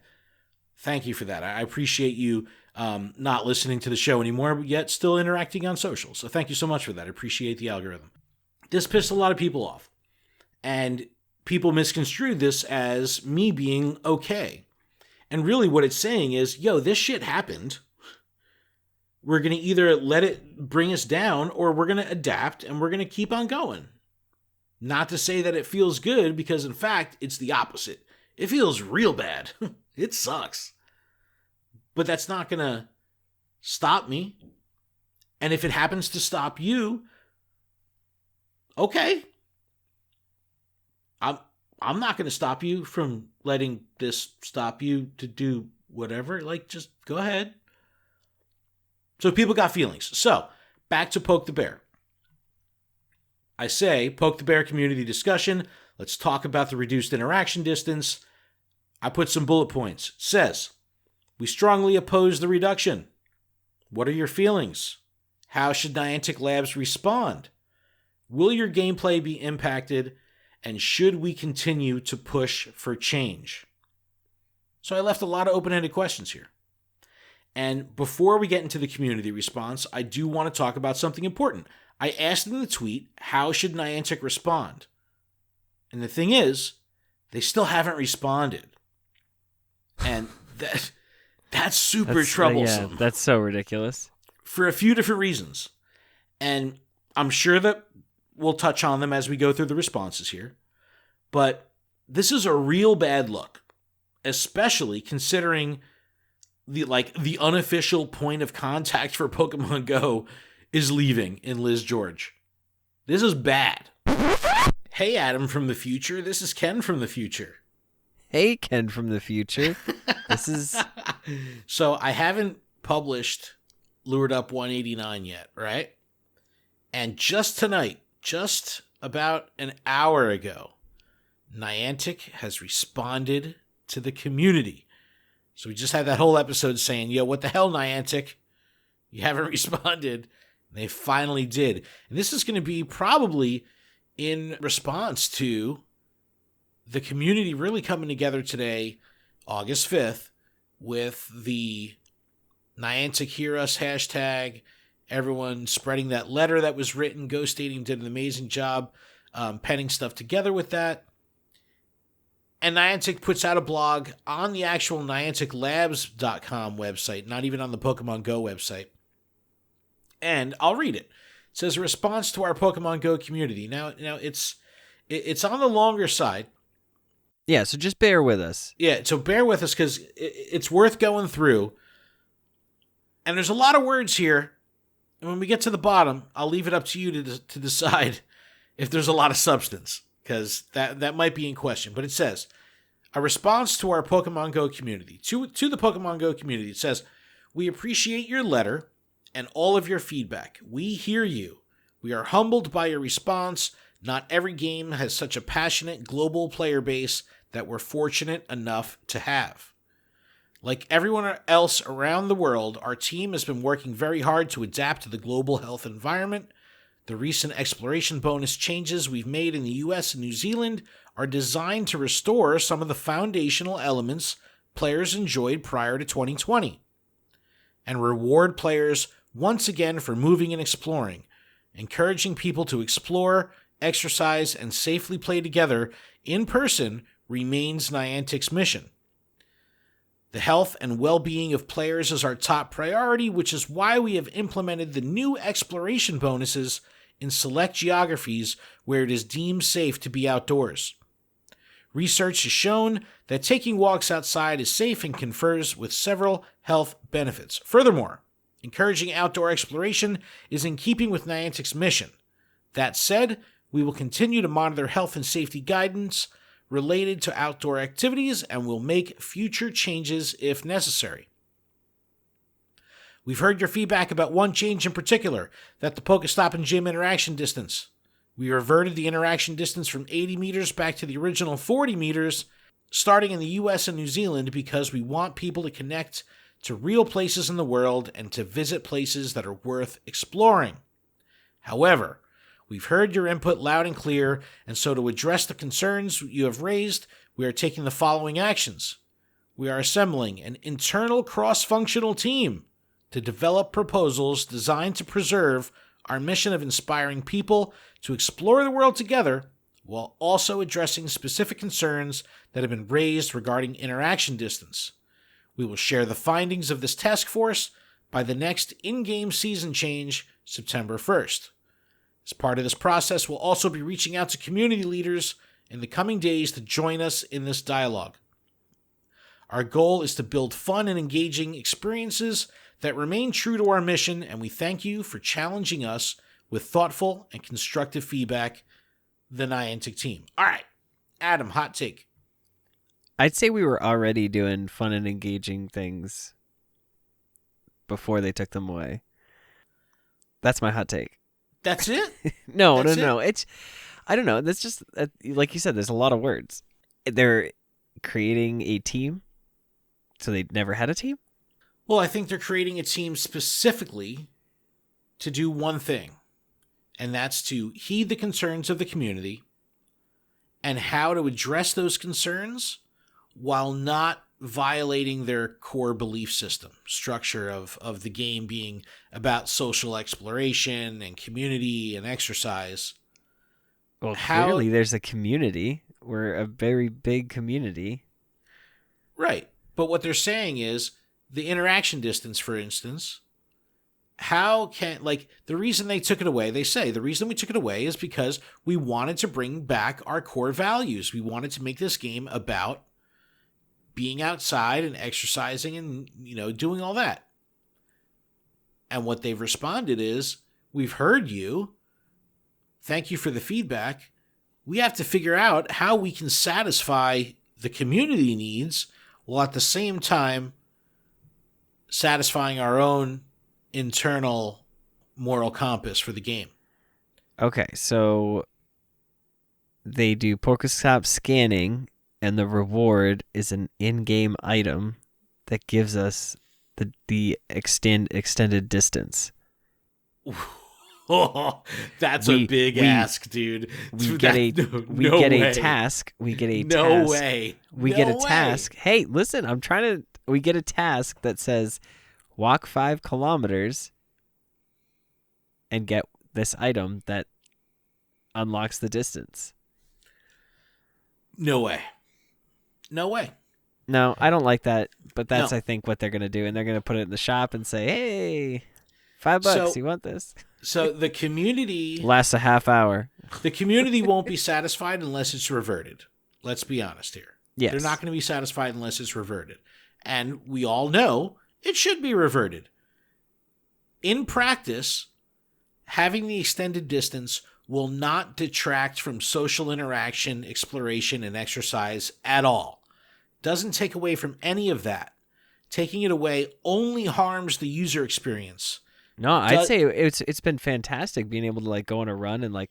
Thank you for that. I appreciate you not listening to the show anymore, but yet still interacting on social. So thank you so much for that. I appreciate the algorithm. This pissed a lot of people off. And people misconstrued this as me being okay. And really what it's saying is, yo, this shit happened. We're going to either let it bring us down or we're going to adapt and we're going to keep on going. Not to say that it feels good, because in fact, it's the opposite. It feels real bad. It sucks. But that's not going to stop me. And if it happens to stop you, okay. I'm not going to stop you from letting this stop you to do whatever. Like, just go ahead. So people got feelings. So, back to Poke the Bear. I say, Poke the Bear community discussion. Let's talk about the reduced interaction distance. I put some bullet points. It says, we strongly oppose the reduction. What are your feelings? How should Niantic Labs respond? Will your gameplay be impacted? And should we continue to push for change? So I left a lot of open-ended questions here. And before we get into the community response, I do want to talk about something important. I asked in the tweet, how should Niantic respond? And the thing is, they still haven't responded. And that's super troublesome. Yeah, that's so ridiculous. For a few different reasons. And I'm sure that we'll touch on them as we go through the responses here. But this is a real bad look, especially considering the unofficial point of contact for Pokemon Go is leaving in Liz George. This is bad. Hey, Adam from the future. This is Ken from the future. Hey, Ken from the future. This is... So I haven't published Lured Up 189 yet, right? And just tonight, just about an hour ago, Niantic has responded to the community. So we just had that whole episode saying, yo, what the hell, Niantic? You haven't responded. And they finally did. And this is going to be probably in response to the community really coming together today, August 5th, with the Niantic Hear Us hashtag, everyone spreading that letter that was written. Go Stadium did an amazing job penning stuff together with that. And Niantic puts out a blog on the actual NianticLabs.com website, not even on the Pokemon Go website. And I'll read it. It says, a response to our Pokemon Go community. Now it's on the longer side. Yeah, so just bear with us. Yeah, so bear with us because it's worth going through. And there's a lot of words here. And when we get to the bottom, I'll leave it up to you to decide if there's a lot of substance, because that might be in question. But it says, a response to our Pokemon Go community. To the Pokemon Go community, it says, we appreciate your letter and all of your feedback. We hear you. We are humbled by your response. Not every game has such a passionate global player base that we're fortunate enough to have. Like everyone else around the world, our team has been working very hard to adapt to the global health environment. The recent exploration bonus changes we've made in the US and New Zealand are designed to restore some of the foundational elements players enjoyed prior to 2020 and reward players once again for moving and exploring, encouraging people to explore, exercise, and safely play together in person remains Niantic's mission. The health and well-being of players is our top priority, which is why we have implemented the new exploration bonuses in select geographies where it is deemed safe to be outdoors. Research has shown that taking walks outside is safe and confers with several health benefits. Furthermore, encouraging outdoor exploration is in keeping with Niantic's mission. That said, we will continue to monitor health and safety guidance related to outdoor activities and will make future changes if necessary. We've heard your feedback about one change in particular, that the Pokestop and gym interaction distance. We reverted the interaction distance from 80 meters back to the original 40 meters, starting in the US and New Zealand, because we want people to connect to real places in the world and to visit places that are worth exploring. However, we've heard your input loud and clear, and so to address the concerns you have raised, we are taking the following actions. We are assembling an internal cross-functional team to develop proposals designed to preserve our mission of inspiring people to explore the world together while also addressing specific concerns that have been raised regarding interaction distance. We will share the findings of this task force by the next in-game season change, September 1st. As part of this process, we'll also be reaching out to community leaders in the coming days to join us in this dialogue. Our goal is to build fun and engaging experiences that remain true to our mission, and we thank you for challenging us with thoughtful and constructive feedback, the Niantic team. All right, Adam, hot take. I'd say we were already doing fun and engaging things before they took them away. That's my hot take. That's it? No. It's, I don't know. That's just, like you said, there's a lot of words. They're creating a team, so they never had a team? Well, I think they're creating a team specifically to do one thing, and that's to heed the concerns of the community and how to address those concerns while not violating their core belief system, structure of the game being about social exploration and community and exercise. Well, clearly there's a community. We're a very big community. Right. But what they're saying is the interaction distance, for instance, how can, like, the reason they took it away, they say the reason we took it away is because we wanted to bring back our core values. We wanted to make this game about being outside and exercising and, doing all that. And what they've responded is, we've heard you. Thank you for the feedback. We have to figure out how we can satisfy the community needs while at the same time satisfying our own internal moral compass for the game. Okay, so they do Pokestop scanning, and the reward is an in-game item that gives us the extended distance. Oh, that's a big ask, dude. We get a task. We get a task. No way. We get a task. Hey, listen, we get a task that says walk 5 kilometers and get this item that unlocks the distance. No way. No way. No, I don't like that, but that's, I think, what they're going to do. And they're going to put it in the shop and say, hey, $5, you want this? So the community... lasts a half hour. The community won't be satisfied unless it's reverted. Let's be honest here. Yes. They're not going to be satisfied unless it's reverted. And we all know it should be reverted. In practice, having the extended distance will not detract from social interaction, exploration, and exercise at all. Doesn't take away from any of that. Taking it away only harms the user experience. No, I'd say it's been fantastic being able to go on a run and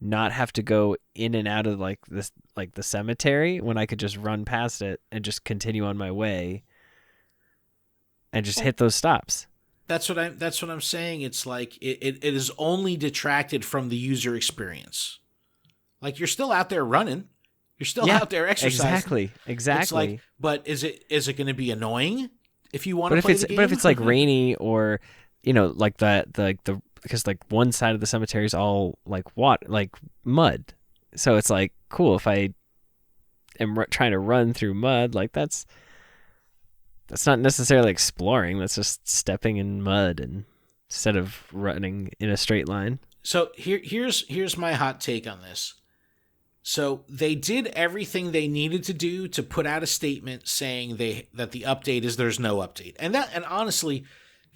not have to go in and out of the cemetery when I could just run past it and just continue on my way. and just hit those stops. That's what I'm saying. It's like it is only detracted from the user experience. Like, you're still out there running. You're still out there exercising. Exactly. It's like, but is it going to be annoying if you want to play the game? But if it's like rainy or, like because like one side of the cemetery is all like mud, so it's like cool if I am trying to run through mud, like that's not necessarily exploring. That's just stepping in mud instead of running in a straight line. So here's my hot take on this. So they did everything they needed to do to put out a statement saying that the update is there's no update. And honestly,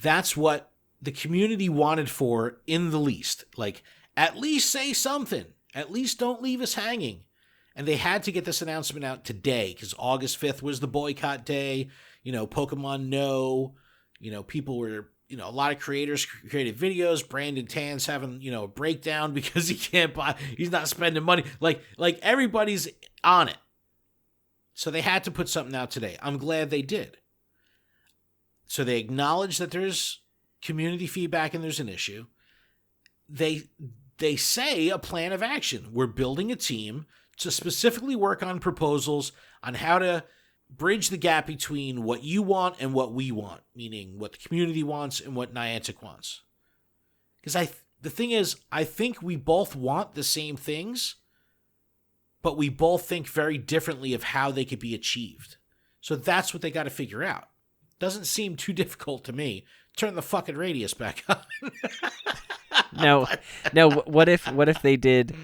that's what the community wanted for in the least. Like, at least say something. At least don't leave us hanging. And they had to get this announcement out today because August 5th was the boycott day. Pokemon No. People were, a lot of creators created videos. Brandon Tan's having, a breakdown because he's not spending money. Like everybody's on it. So they had to put something out today. I'm glad they did. So they acknowledge that there's community feedback and there's an issue. They say a plan of action. We're building a team to specifically work on proposals on how to bridge the gap between what you want and what we want, meaning what the community wants and what Niantic wants. Because the thing is, I think we both want the same things, but we both think very differently of how they could be achieved. So that's what they got to figure out. Doesn't seem too difficult to me. Turn the fucking radius back on. No. What if they did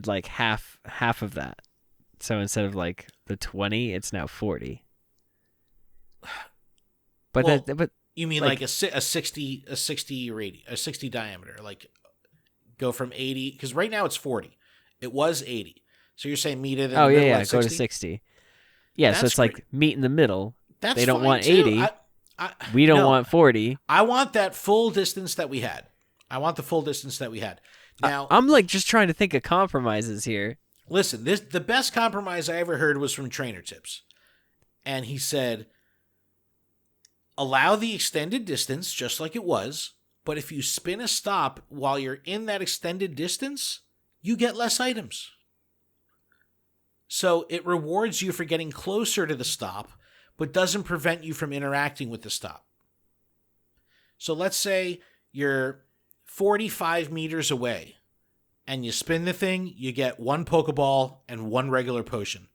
like half of that? So instead of like the 20, it's now 40. But you mean like a 60 radius, a 60 diameter, like go from 80, because right now it's 40. It was 80. So you're saying meet it in the middle at 60? Go to 60. Yeah, that's so it's like meet in the middle. They don't want too. 80. We don't want 40. I want that full distance that we had. Now I'm like just trying to think of compromises here. Listen, the best compromise I ever heard was from Trainer Tips. And he said, allow the extended distance just like it was, but if you spin a stop while you're in that extended distance, you get less items. So it rewards you for getting closer to the stop, but doesn't prevent you from interacting with the stop. So let's say you're 45 meters away and you spin the thing, you get 1 Pokeball and 1 regular potion.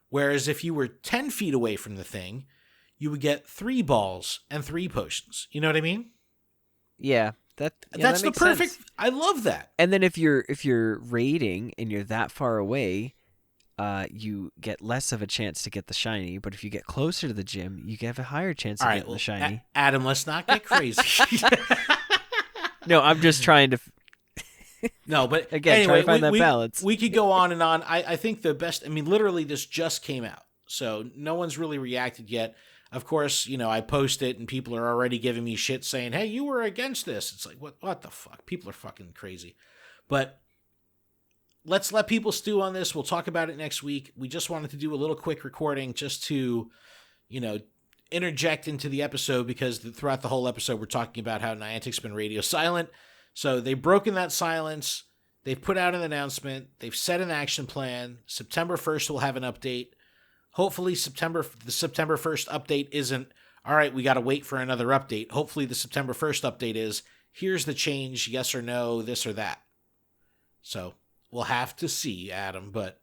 Whereas if you were 10 feet away from the thing, you would get 3 balls and 3 potions. You know what I mean? Yeah. That's the perfect sense. I love that. And then if you're raiding and you're that far away, you get less of a chance to get the shiny, but if you get closer to the gym, you have a higher chance of getting the shiny. Adam, let's not get crazy. No, I'm just trying to. No, but again, anyway, try to find that balance. We could go on and on. I think the best. I mean, literally, this just came out, so no one's really reacted yet. Of course, I post it and people are already giving me shit saying, "Hey, you were against this." It's like, what the fuck? People are fucking crazy. But let's let people stew on this. We'll talk about it next week. We just wanted to do a little quick recording just to, interject into the episode because throughout the whole episode we're talking about how Niantic's been radio silent. So they've broken that silence. They've put out an announcement. They've set an action plan. September 1st we'll have an update. Hopefully the September 1st update isn't, all right, we got to wait for another update. Hopefully the September 1st update is, here's the change, yes or no, this or that. So we'll have to see, Adam. But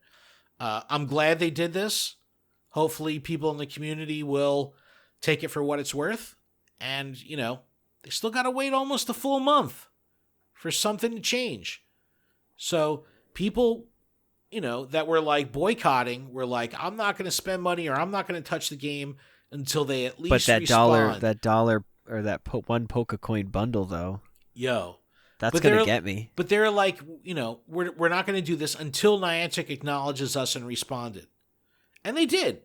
I'm glad they did this. Hopefully people in the community will take it for what it's worth. And, they still got to wait almost a full month for something to change. So people, that were like boycotting, were like, I'm not going to spend money or I'm not going to touch the game until they at least respawn. That dollar or that 1 Pokecoin bundle though. Yo. That's going to get me. But they're like, we're not going to do this until Niantic acknowledges us and responded. And they did.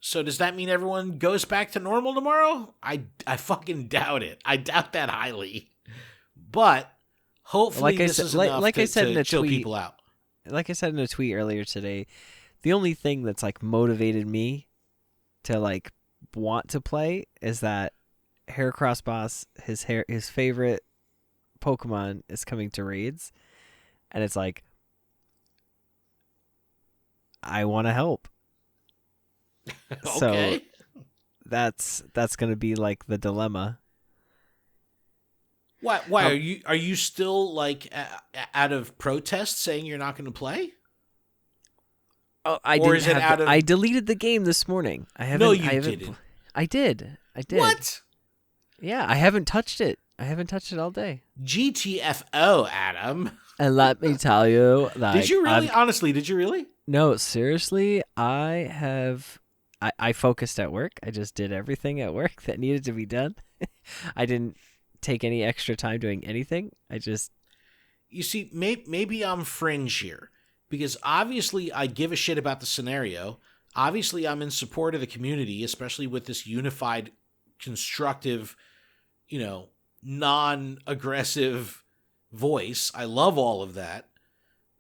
So does that mean everyone goes back to normal tomorrow? I fucking doubt it. I doubt that highly. But hopefully this is enough to chill people out. Like I said in a tweet earlier today, the only thing that's like motivated me to like want to play is that Heracross Boss, his favorite Pokemon is coming to raids, and it's like, I want to help. Okay. So that's going to be like the dilemma. Why are you still like out of protest saying you're not going to play? Oh, I deleted the game this morning. No, you didn't. I did. What? Yeah, I haven't touched it. I haven't touched it all day. GTFO, Adam. And let me tell you, did you really? Honestly, did you really? No, seriously, I focused at work. I just did everything at work that needed to be done. I didn't take any extra time doing anything. You see, maybe I'm fringe here, because obviously I give a shit about the scenario. Obviously, I'm in support of the community, especially with this unified, constructive, non-aggressive voice. I love all of that.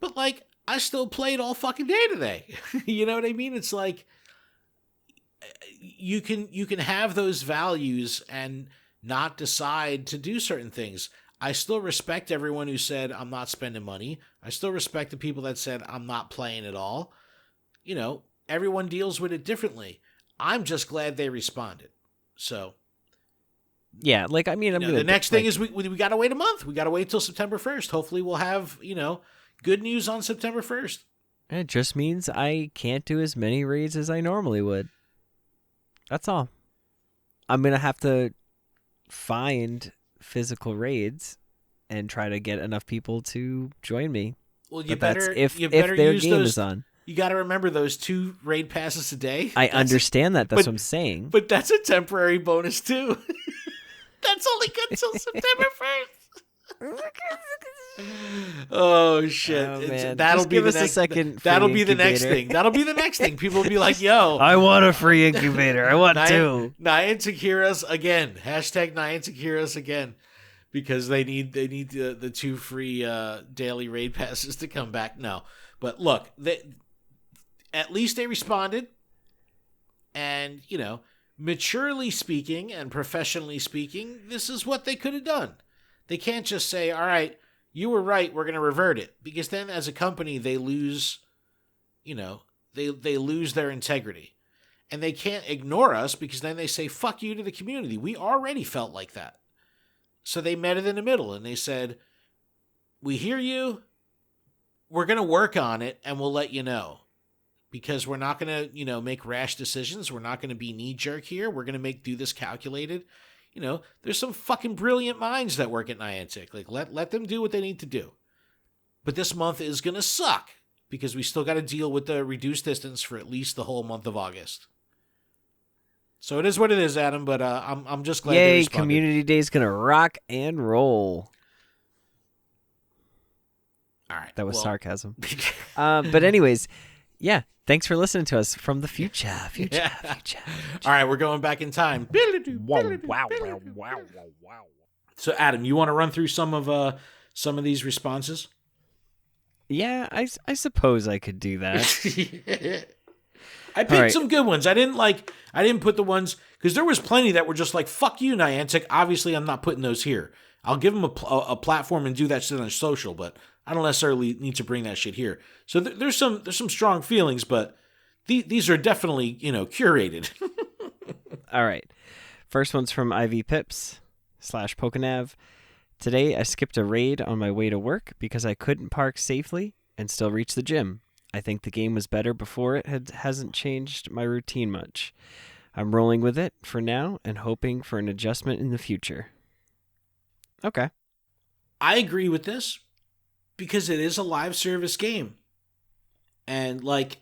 But, like, I still played all fucking day today. You know what I mean? It's like, you can have those values and not decide to do certain things. I still respect everyone who said, I'm not spending money. I still respect the people that said, I'm not playing at all. Everyone deals with it differently. I'm just glad they responded. So, yeah, like, I mean, the next thing is we got to wait a month. We got to wait till September 1st. Hopefully we'll have, good news on September 1st. It just means I can't do as many raids as I normally would. That's all. I'm going to have to find physical raids and try to get enough people to join me. Well, if their game is on. You got to remember those 2 raid passes a day. I understand that. That's what I'm saying. But that's a temporary bonus too. That's only good until September 1st. Oh shit! That'll be the next second. That'll be the next thing. That'll be the next thing. People will be like, "Yo, I want a free incubator. I want 2." Niantic Heroes again. Hashtag Niantic Heroes again, because they need the 2 free daily raid passes to come back. No, but look, at least they responded, and maturely speaking and professionally speaking, this is what they could have done. They can't just say, all right, you were right, we're going to revert it. Because then as a company, they lose, they lose their integrity. And they can't ignore us, because then they say, fuck you to the community. We already felt like that. So they met it in the middle and they said, we hear you, we're going to work on it, and we'll let you know. Because we're not going to, make rash decisions. We're not going to be knee-jerk here. We're going to do this calculated. There's some fucking brilliant minds that work at Niantic. Like, let them do what they need to do. But this month is going to suck, because we still got to deal with the reduced distance for at least the whole month of August. So it is what it is, Adam, but I'm just glad they responded. Community Day is going to rock and roll. All right. That was sarcasm. But anyways, yeah. Thanks for listening to us from the future. All right, we're going back in time. Wow. So, Adam, you want to run through some of these responses? Yeah, I suppose I could do that. I picked some good ones. I didn't put the ones, because there was plenty that were just like, fuck you, Niantic. Obviously, I'm not putting those here. I'll give them a platform and do that shit on social, but I don't necessarily need to bring that shit here. So there's some strong feelings, but these are definitely, curated. All right. First one's from IV Pips /Pokenav. Today, I skipped a raid on my way to work because I couldn't park safely and still reach the gym. I think the game was better before it hasn't changed my routine much. I'm rolling with it for now and hoping for an adjustment in the future. Okay. I agree with this, because it is a live service game. And, like,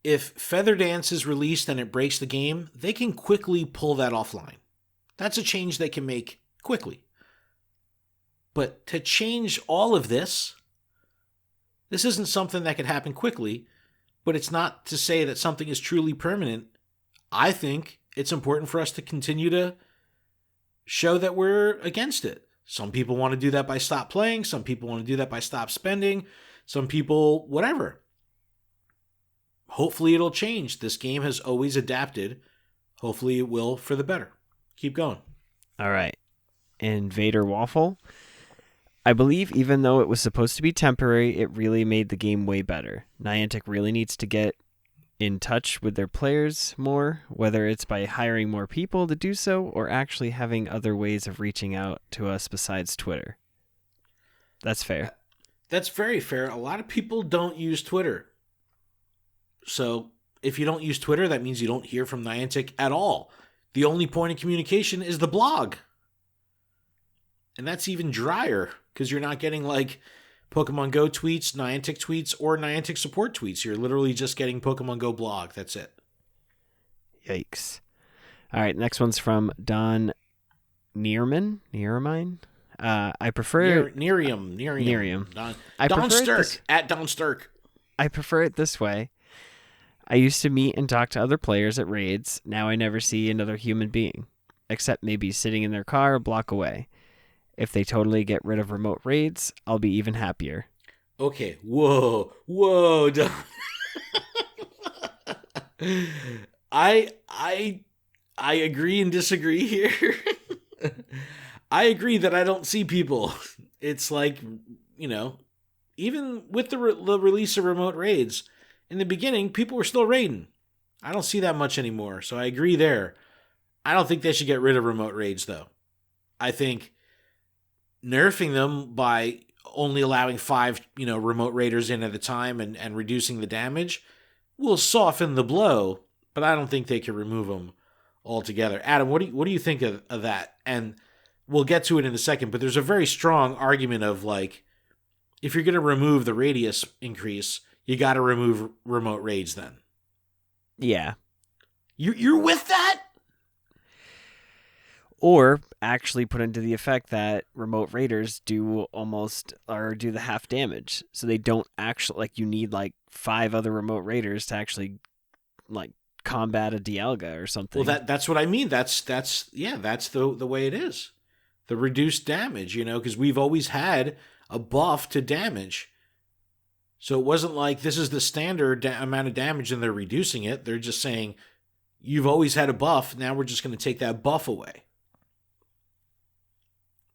if Feather Dance is released and it breaks the game, they can quickly pull that offline. That's a change they can make quickly. But to change all of this isn't something that could happen quickly, but it's not to say that something is truly permanent. I think it's important for us to continue to show that we're against it. Some people want to do that by stop playing. Some people want to do that by stop spending. Some people, whatever. Hopefully it'll change. This game has always adapted hopefully it will for the better. Keep going. All right. Invader Waffle. I believe even though it was supposed to be temporary, it really made the game way better. Niantic really needs to get in touch with their players more, whether it's by hiring more people to do so or actually having other ways of reaching out to us besides Twitter. That's fair. That's very fair. A lot of people don't use Twitter. So if you don't use Twitter, that means you don't hear from Niantic at all. The only point of communication is the blog. And that's even drier because you're not getting like Pokemon Go tweets, Niantic tweets, or Niantic support tweets. You're literally just getting Pokemon Go blog. That's it. Yikes. All right, next one's from Don Nearmine. I prefer Nerium. Don Stirk at Don Stirk. I prefer it this way. I used to meet and talk to other players at raids. Now I never see another human being, except maybe sitting in their car a block away. If they totally get rid of remote raids, I'll be even happier. Okay. Whoa. Don. I agree and disagree here. I agree that I don't see people. It's like, even with the release of remote raids, in the beginning, people were still raiding. I don't see that much anymore, so I agree there. I don't think they should get rid of remote raids, though. I think nerfing them by only allowing 5, remote raiders in at a time and reducing the damage will soften the blow, but I don't think they can remove them altogether. Adam, what do you think of that? And we'll get to it in a second, but there's a very strong argument of like, if you're going to remove the radius increase, you got to remove remote raids then. Yeah. You're with that? Or actually put into the effect that remote raiders do the half damage. So they don't actually, you need 5 other remote raiders to actually combat a Dialga or something. Well, that's what I mean. That's the way it is. The reduced damage, because we've always had a buff to damage. So it wasn't like this is the standard amount of damage and they're reducing it. They're just saying, you've always had a buff. Now we're just going to take that buff away.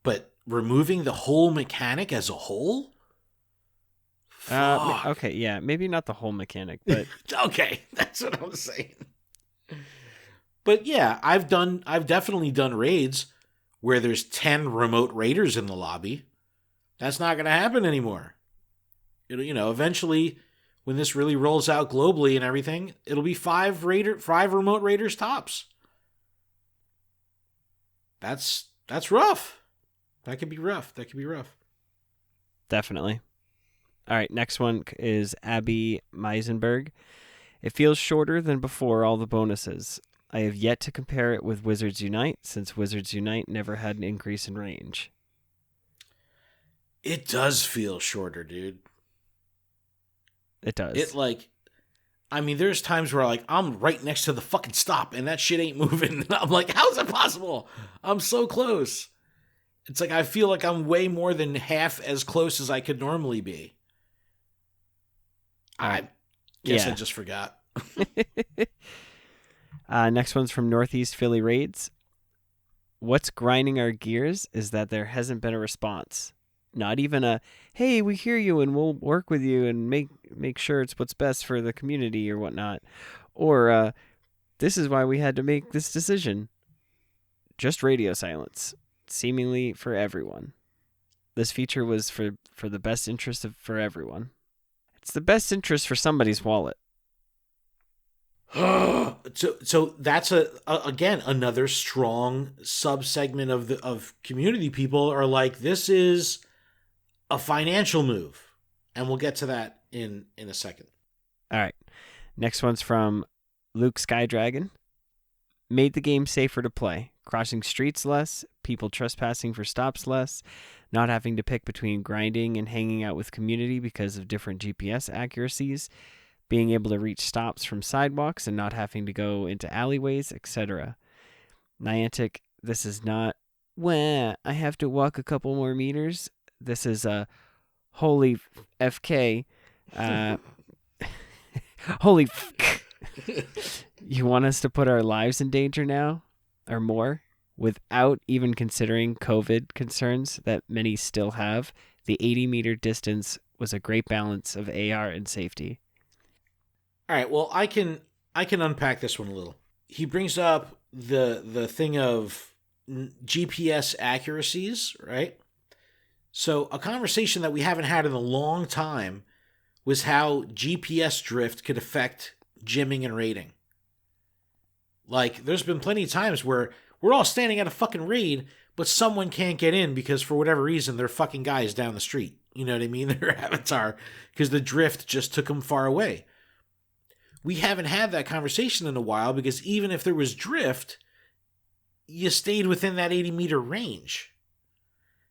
But removing the whole mechanic as a whole? Okay, yeah. Maybe not the whole mechanic, but... Okay, that's what I'm saying. But yeah, I've definitely done raids where there's 10 remote raiders in the lobby. That's not going to happen anymore. Eventually, when this really rolls out globally and everything, it'll be 5 remote raiders tops. That's rough. That could be rough. Definitely. All right, next one is Abby Meisenberg. It feels shorter than before all the bonuses. I have yet to compare it with Wizards Unite, since Wizards Unite never had an increase in range. It does feel shorter, dude. It does. There's times where I'm right next to the fucking stop and that shit ain't moving. And I'm like, how's that possible? I'm so close. It's like I feel like I'm way more than half as close as I could normally be. I guess I just forgot. Next one's from Northeast Philly Raids. What's grinding our gears is that there hasn't been a response. Not even a, hey, we hear you and we'll work with you and make sure it's what's best for the community or whatnot. Or, this is why we had to make this decision. Just radio silence, seemingly for everyone. This feature was for the best interest for everyone. It's the best interest for somebody's wallet. So that's again another strong subsegment of community people are like, this is a financial move, and we'll get to that in a second. All right, next one's from Luke Skydragon. Made the game safer to play, crossing streets less, people trespassing for stops less, not having to pick between grinding and hanging out with community because of different GPS accuracies, being able to reach stops from sidewalks and not having to go into alleyways, etc. Niantic, this is not, I have to walk a couple more meters. This is a holy FK. Holy You want us to put our lives in danger now, or more, without even considering COVID concerns that many still have? The 80-meter distance was a great balance of AR and safety. All right, well, I can unpack this one a little. He brings up the thing of GPS accuracies, right? So a conversation that we haven't had in a long time was how GPS drift could affect gymming and raiding. Like, there's been plenty of times where we're all standing at a fucking raid, but someone can't get in because for whatever reason, they're fucking guys down the street. You know what I mean? Their avatar, because the drift just took them far away. We haven't had that conversation in a while because even if there was drift, you stayed within that 80-meter range.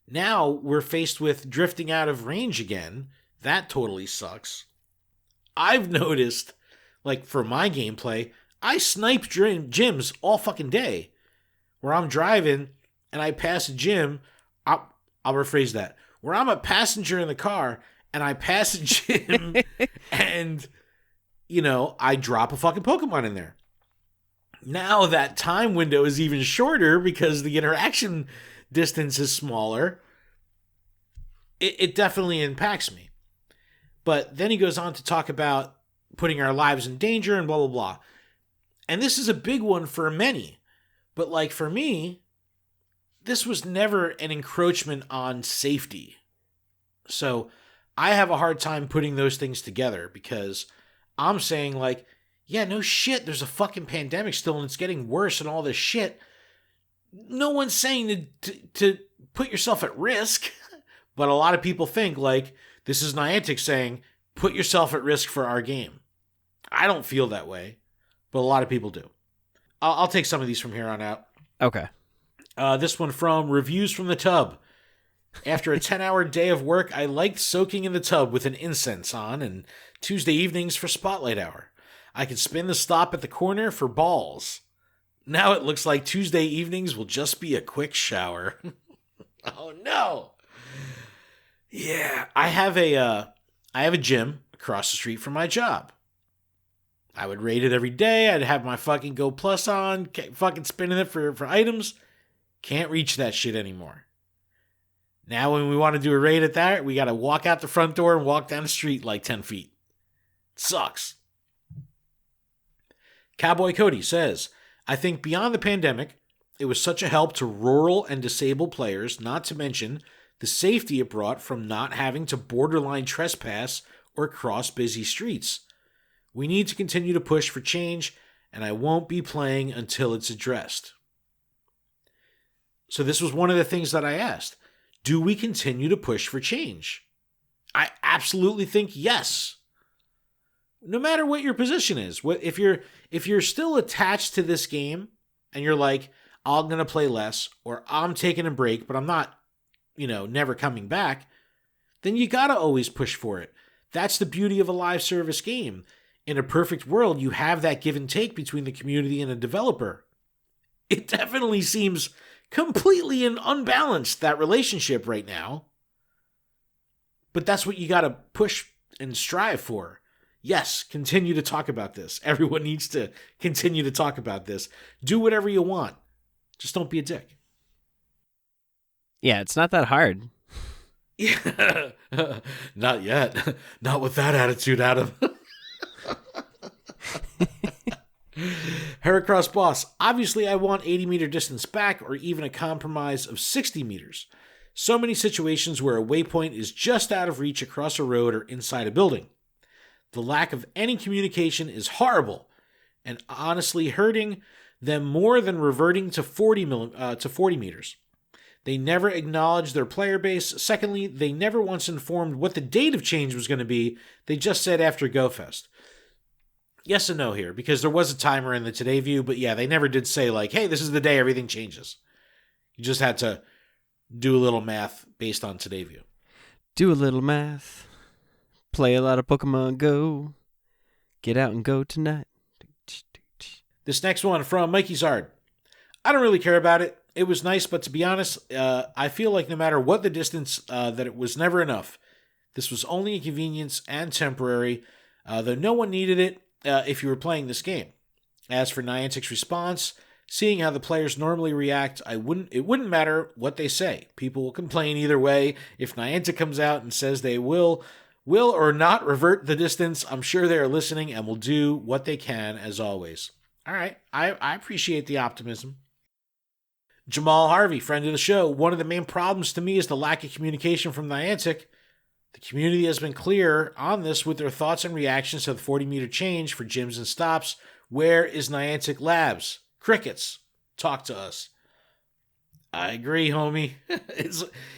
Now we're faced with drifting out of range again. That totally sucks. I've noticed, like, for my gameplay, I snipe gyms all fucking day. Where I'm driving and I pass a gym, I'll rephrase that. Where I'm a passenger in the car and I pass a gym and, you know, I drop a fucking Pokemon in there. Now that time window is even shorter because the interaction distance is smaller. It definitely impacts me. But then he goes on to talk about putting our lives in danger and blah, blah, blah. And this is a big one for many. But like for me, this was never an encroachment on safety. So I have a hard time putting those things together because I'm saying like, yeah, no shit, there's a fucking pandemic still and it's getting worse and all this shit. No one's saying to put yourself at risk. But a lot of people think like, this is Niantic saying, put yourself at risk for our game. I don't feel that way, but a lot of people do. I'll take some of these from here on out. Okay. This one from Reviews from the Tub. After a 10-hour day of work, I liked soaking in the tub with an incense on and Tuesday evenings for Spotlight Hour. I could spin the stop at the corner for balls. Now it looks like Tuesday evenings will just be a quick shower. Oh, no. Yeah, I have a gym across the street from my job. I would raid it every day. I'd have my fucking Go Plus on, fucking spinning it for items. Can't reach that shit anymore. Now when we want to do a raid at that, we got to walk out the front door and walk down the street like 10 feet. It sucks. Cowboy Cody says, I think beyond the pandemic, it was such a help to rural and disabled players, not to mention the safety it brought from not having to borderline trespass or cross busy streets. We need to continue to push for change, and I won't be playing until it's addressed. So this was one of the things that I asked. Do we continue to push for change? I absolutely think yes. No matter what your position is. If you're still attached to this game and you're like, I'm going to play less or I'm taking a break, but I'm not, never coming back, then you got to always push for it. That's the beauty of a live service game. In a perfect world, you have that give and take between the community and a developer. It definitely seems completely unbalanced, that relationship right now. But that's what you got to push and strive for. Yes, continue to talk about this. Everyone needs to continue to talk about this. Do whatever you want. Just don't be a dick. Yeah, it's not that hard. Yeah, not yet. Not with that attitude, Adam. Heracross Boss. Obviously, I want 80-meter distance back or even a compromise of 60 meters. So many situations where a waypoint is just out of reach across a road or inside a building. The lack of any communication is horrible and honestly hurting them more than reverting to 40 meters. They never acknowledged their player base. Secondly, they never once informed what the date of change was going to be. They just said after GoFest. Yes and no here, because there was a timer in the Today View, but yeah, they never did say like, hey, this is the day everything changes. You just had to do a little math based on Today View. Do a little math. Play a lot of Pokemon Go. Get out and go tonight. This next one from Mikey Zard. I don't really care about it. It was nice, but to be honest, I feel like no matter what the distance, that it was never enough. This was only a convenience and temporary, though no one needed it if you were playing this game. As for Niantic's response, seeing how the players normally react, it wouldn't matter what they say. People will complain either way. If Niantic comes out and says they will or not revert the distance, I'm sure they are listening and will do what they can, as always. All right, I appreciate the optimism. Jamal Harvey, friend of the show, one of the main problems to me is the lack of communication from Niantic. The community has been clear on this with their thoughts and reactions to the 40-meter change for gyms and stops. Where is Niantic Labs? Crickets. Talk to us. I agree, homie.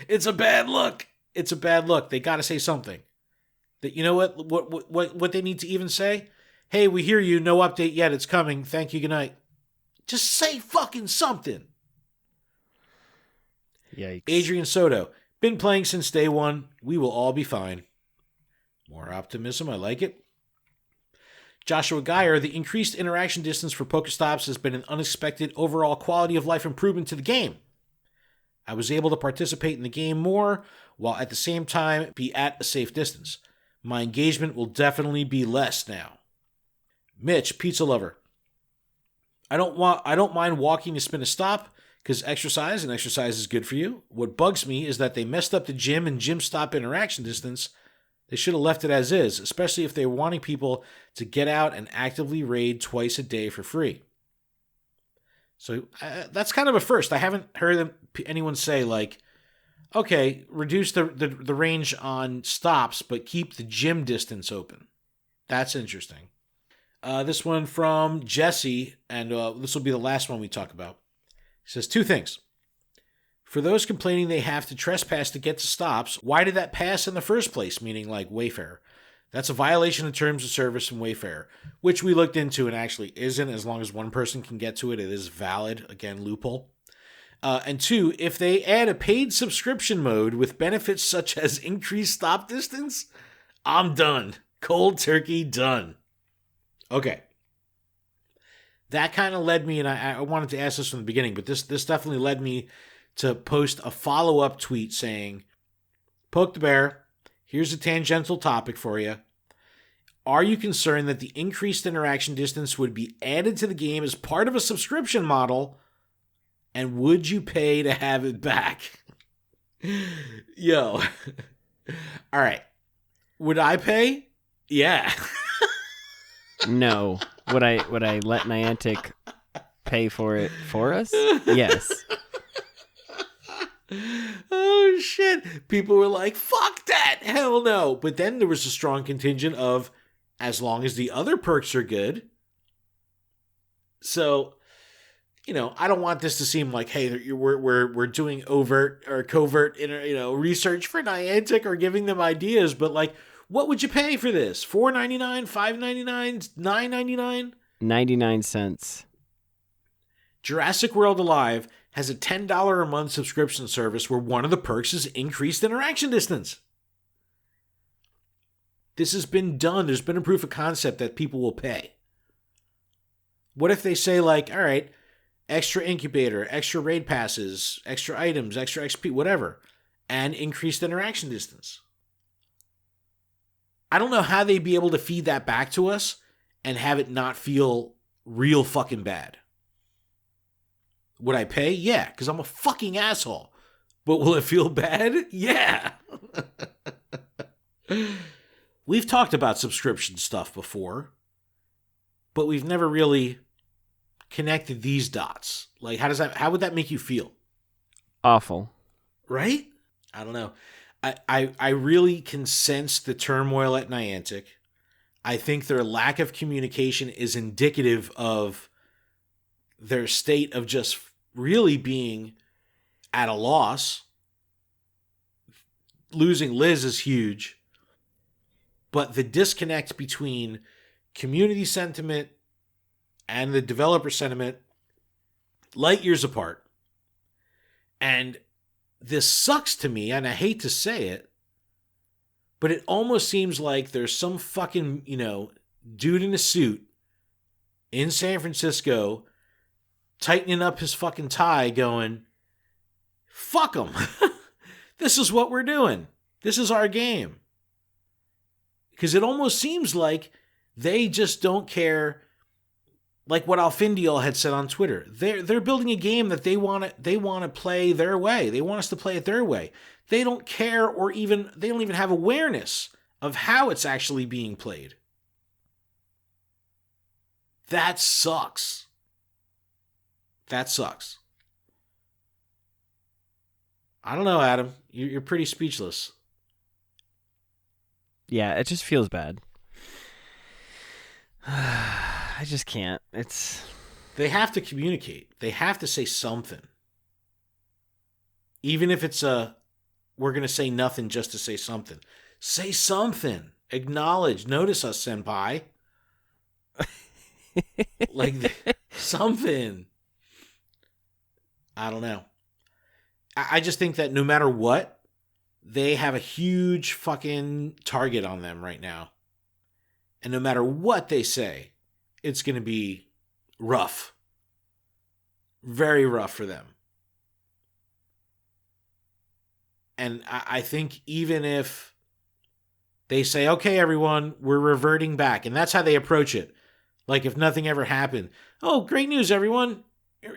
It's a bad look. It's a bad look. They got to say something. That, you know what they need to even say? Hey, we hear you. No update yet. It's coming. Thank you. Good night. Just say fucking something. Yikes. Adrian Soto. Been playing since day one. We will all be fine. More optimism. I like it. Joshua Geyer. The increased interaction distance for Pokestops has been an unexpected overall quality of life improvement to the game. I was able to participate in the game more while at the same time be at a safe distance. My engagement will definitely be less now. Mitch, pizza lover. I don't mind walking to spin a stop because exercise is good for you. What bugs me is that they messed up the gym and gym stop interaction distance. They should have left it as is, especially if they were wanting people to get out and actively raid twice a day for free. So that's kind of a first. I haven't heard anyone say like, okay, reduce the range on stops, but keep the gym distance open. That's interesting. This one from Jesse, and this will be the last one we talk about. He says 2 things. For those complaining they have to trespass to get to stops, why did that pass in the first place? Meaning like Wayfair. That's a violation of terms of service from Wayfair, which we looked into and actually isn't. As long as one person can get to it, it is valid. Again, loophole. And 2, if they add a paid subscription mode with benefits such as increased stop distance, I'm done. Cold turkey done. Okay. That kind of led me, and I wanted to ask this from the beginning, but this definitely led me to post a follow-up tweet saying, Poke the Bear, here's a tangential topic for you. Are you concerned that the increased interaction distance would be added to the game as part of a subscription model? And would you pay to have it back? Yo. All right. Would I pay? Yeah. No. Would I let Niantic pay for it for us? Yes. Oh, shit. People were like, fuck that. Hell no. But then there was a strong contingent of, as long as the other perks are good. So, you know, I don't want this to seem like, hey, we're doing overt or covert, research for Niantic or giving them ideas. But like, what would you pay for this? $4.99, $5.99, $9.99? 99 cents. Jurassic World Alive has a $10 a month subscription service where one of the perks is increased interaction distance. This has been done. There's been a proof of concept that people will pay. What if they say like, all right, extra incubator, extra raid passes, extra items, extra XP, whatever, and increased interaction distance? I don't know how they'd be able to feed that back to us and have it not feel real fucking bad. Would I pay? Yeah, because I'm a fucking asshole. But will it feel bad? Yeah. We've talked about subscription stuff before, but we've never really connected these dots. Like, how would that make you feel? Awful. Right? I don't know. I really can sense the turmoil at Niantic. I think their lack of communication is indicative of their state of just really being at a loss. Losing Liz is huge. But the disconnect between community sentiment and the developer sentiment, light years apart. And this sucks to me, and I hate to say it, but it almost seems like there's some fucking, dude in a suit in San Francisco tightening up his fucking tie going, fuck them. This is what we're doing. This is our game. Because it almost seems like they just don't care like what Alfindiel had said on Twitter. They're building a game that they want to play their way. They want us to play it their way. They don't care, or they don't even have awareness of how it's actually being played. That sucks. That sucks. I don't know, Adam. You're pretty speechless. Yeah, it just feels bad. I just can't. They have to communicate. They have to say something. Even if it's we're going to say nothing just to say something. Say something. Acknowledge. Notice us, senpai. Like, something. I don't know. I just think that no matter what, they have a huge fucking target on them right now. And no matter what they say, it's going to be rough. Very rough for them. And I think even if they say, okay, everyone, we're reverting back. And that's how they approach it. Like if nothing ever happened. Oh, great news, everyone.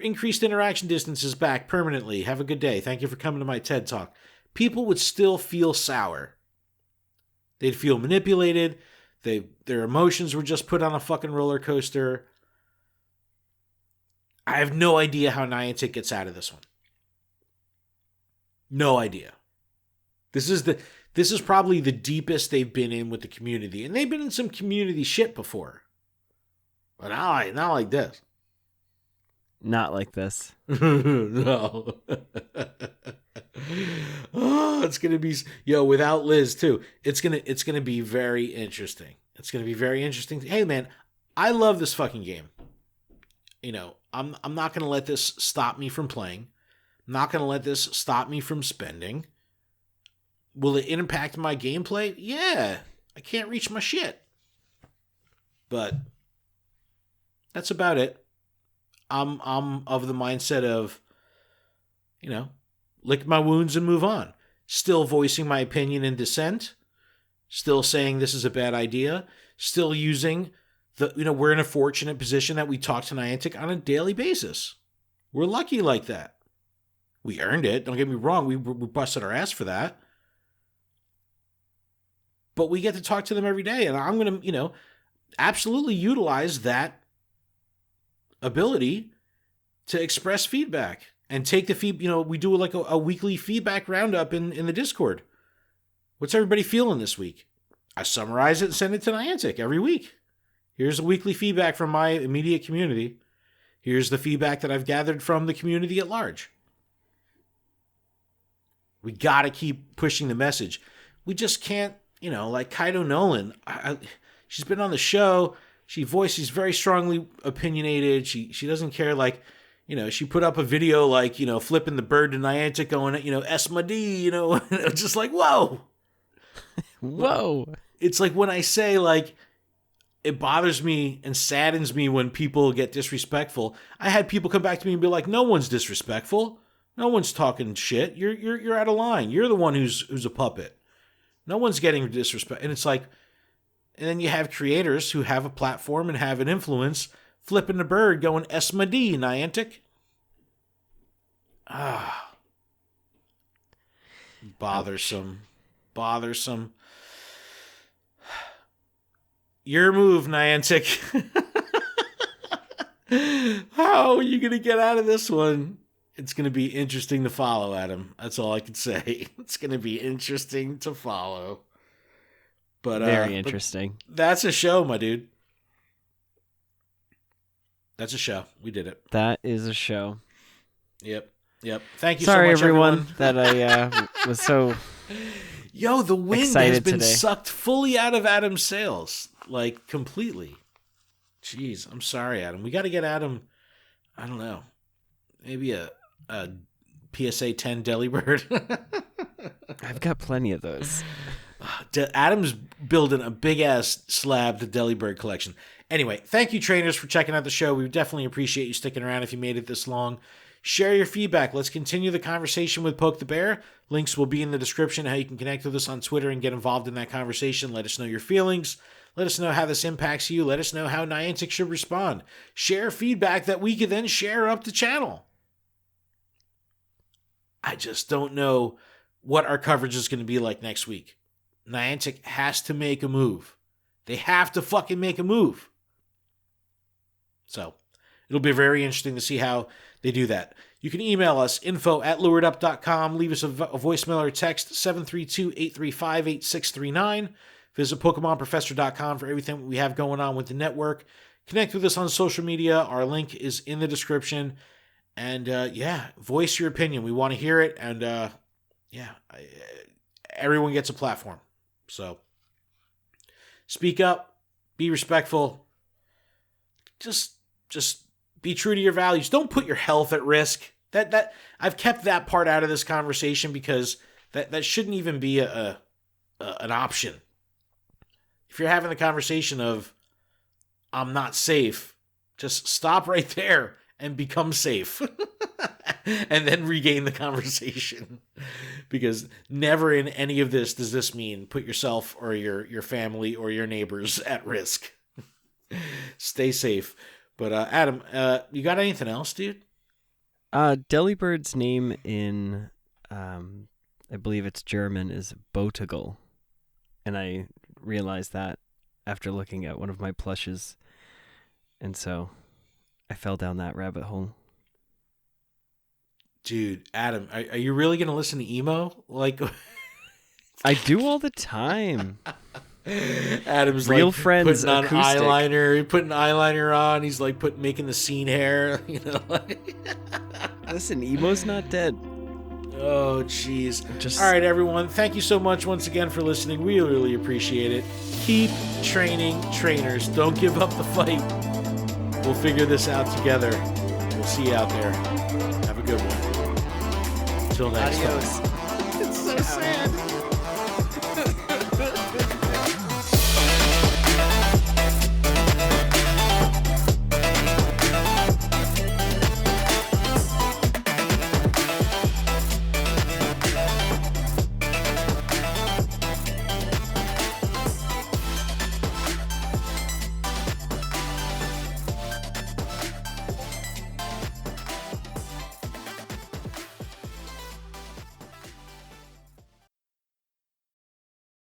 Increased interaction distance is back permanently. Have a good day. Thank you for coming to my TED Talk. People would still feel sour. They'd feel manipulated. Their emotions were just put on a fucking roller coaster. I have no idea how Niantic gets out of this one. No idea. This is probably the deepest they've been in with the community. And they've been in some community shit before. But not like this. Not like this. No. Oh, it's gonna be without Liz too. It's gonna be very interesting. It's gonna be very interesting. Hey man, I love this fucking game. I'm not gonna let this stop me from playing. I'm not gonna let this stop me from spending. Will it impact my gameplay? Yeah, I can't reach my shit. But that's about it. I'm of the mindset of, lick my wounds and move on. Still voicing my opinion in dissent. Still saying this is a bad idea. Still using we're in a fortunate position that we talk to Niantic on a daily basis. We're lucky like that. We earned it. Don't get me wrong. We busted our ass for that. But we get to talk to them every day. And I'm going to, absolutely utilize that ability to express feedback and take the feedback. We do like a weekly feedback roundup in the Discord. What's everybody feeling this week? I summarize it and send it to Niantic every week. Here's the weekly feedback from my immediate community. Here's the feedback that I've gathered from the community at large. We got to keep pushing the message. We just can't, like Kaido Nolan. She's been on the show. She's very strongly opinionated. She doesn't care, like, she put up a video like, flipping the bird to Niantic going, Esmadi, just like, whoa. Whoa. It's like when I say, like, it bothers me and saddens me when people get disrespectful. I had people come back to me and be like, no one's disrespectful. No one's talking shit. You're out of line. You're the one who's a puppet. No one's getting disrespect. And it's like, and then you have creators who have a platform and have an influence flipping the bird going Esmadi, Niantic. Bothersome. Bothersome. Your move, Niantic. How are you going to get out of this one? It's going to be interesting to follow, Adam. That's all I can say. It's going to be interesting to follow. But very interesting. But that's a show, my dude. That's a show. We did it. That is a show. Yep. Thank you Sorry, so much, everyone. That I was so Yo, the wind has been today. Sucked fully out of Adam's sails. Like, completely. Jeez, I'm sorry, Adam. We got to get Adam, I don't know, maybe a PSA 10 Delibird. I've got plenty of those. Adam's building a big-ass slab to Delibird collection. Anyway, thank you, trainers, for checking out the show. We definitely appreciate you sticking around if you made it this long. Share your feedback. Let's continue the conversation with Poke the Bear. Links will be in the description how you can connect with us on Twitter and get involved in that conversation. Let us know your feelings. Let us know how this impacts you. Let us know how Niantic should respond. Share feedback that we could then share up the channel. I just don't know what our coverage is going to be like next week. Niantic has to make a move. They have to fucking make a move. So it'll be very interesting to see how they do that. You can email us, info@luredup.com. Leave us a voicemail or text, 732-835-8639. Visit PokemonProfessor.com for everything we have going on with the network. Connect with us on social media. Our link is in the description. And, voice your opinion. We want to hear it. And, everyone gets a platform. So, speak up. Be respectful. Just be true to your values. Don't put your health at risk. That I've kept that part out of this conversation because that shouldn't even be an option. If you're having the conversation of I'm not safe, just stop right there and become safe. And then regain the conversation. Because never in any of this does this mean put yourself or your family or your neighbors at risk. Stay safe. But Adam, you got anything else, dude? Delibird's name in, I believe it's German, is Botagal. And I realized that after looking at one of my plushes. And so I fell down that rabbit hole. Dude, Adam, are you really going to listen to emo? Like, I do all the time. Adam's Real like Friends putting on acoustic. eyeliner, putting eyeliner on. He's like making the scene hair, you know. Listen, emo's not dead. Oh, jeez. All right, everyone. Thank you so much once again for listening. We really appreciate it. Keep training trainers. Don't give up the fight. We'll figure this out together. We'll see you out there. Have a good one. Until next time. Adios. It's so sad.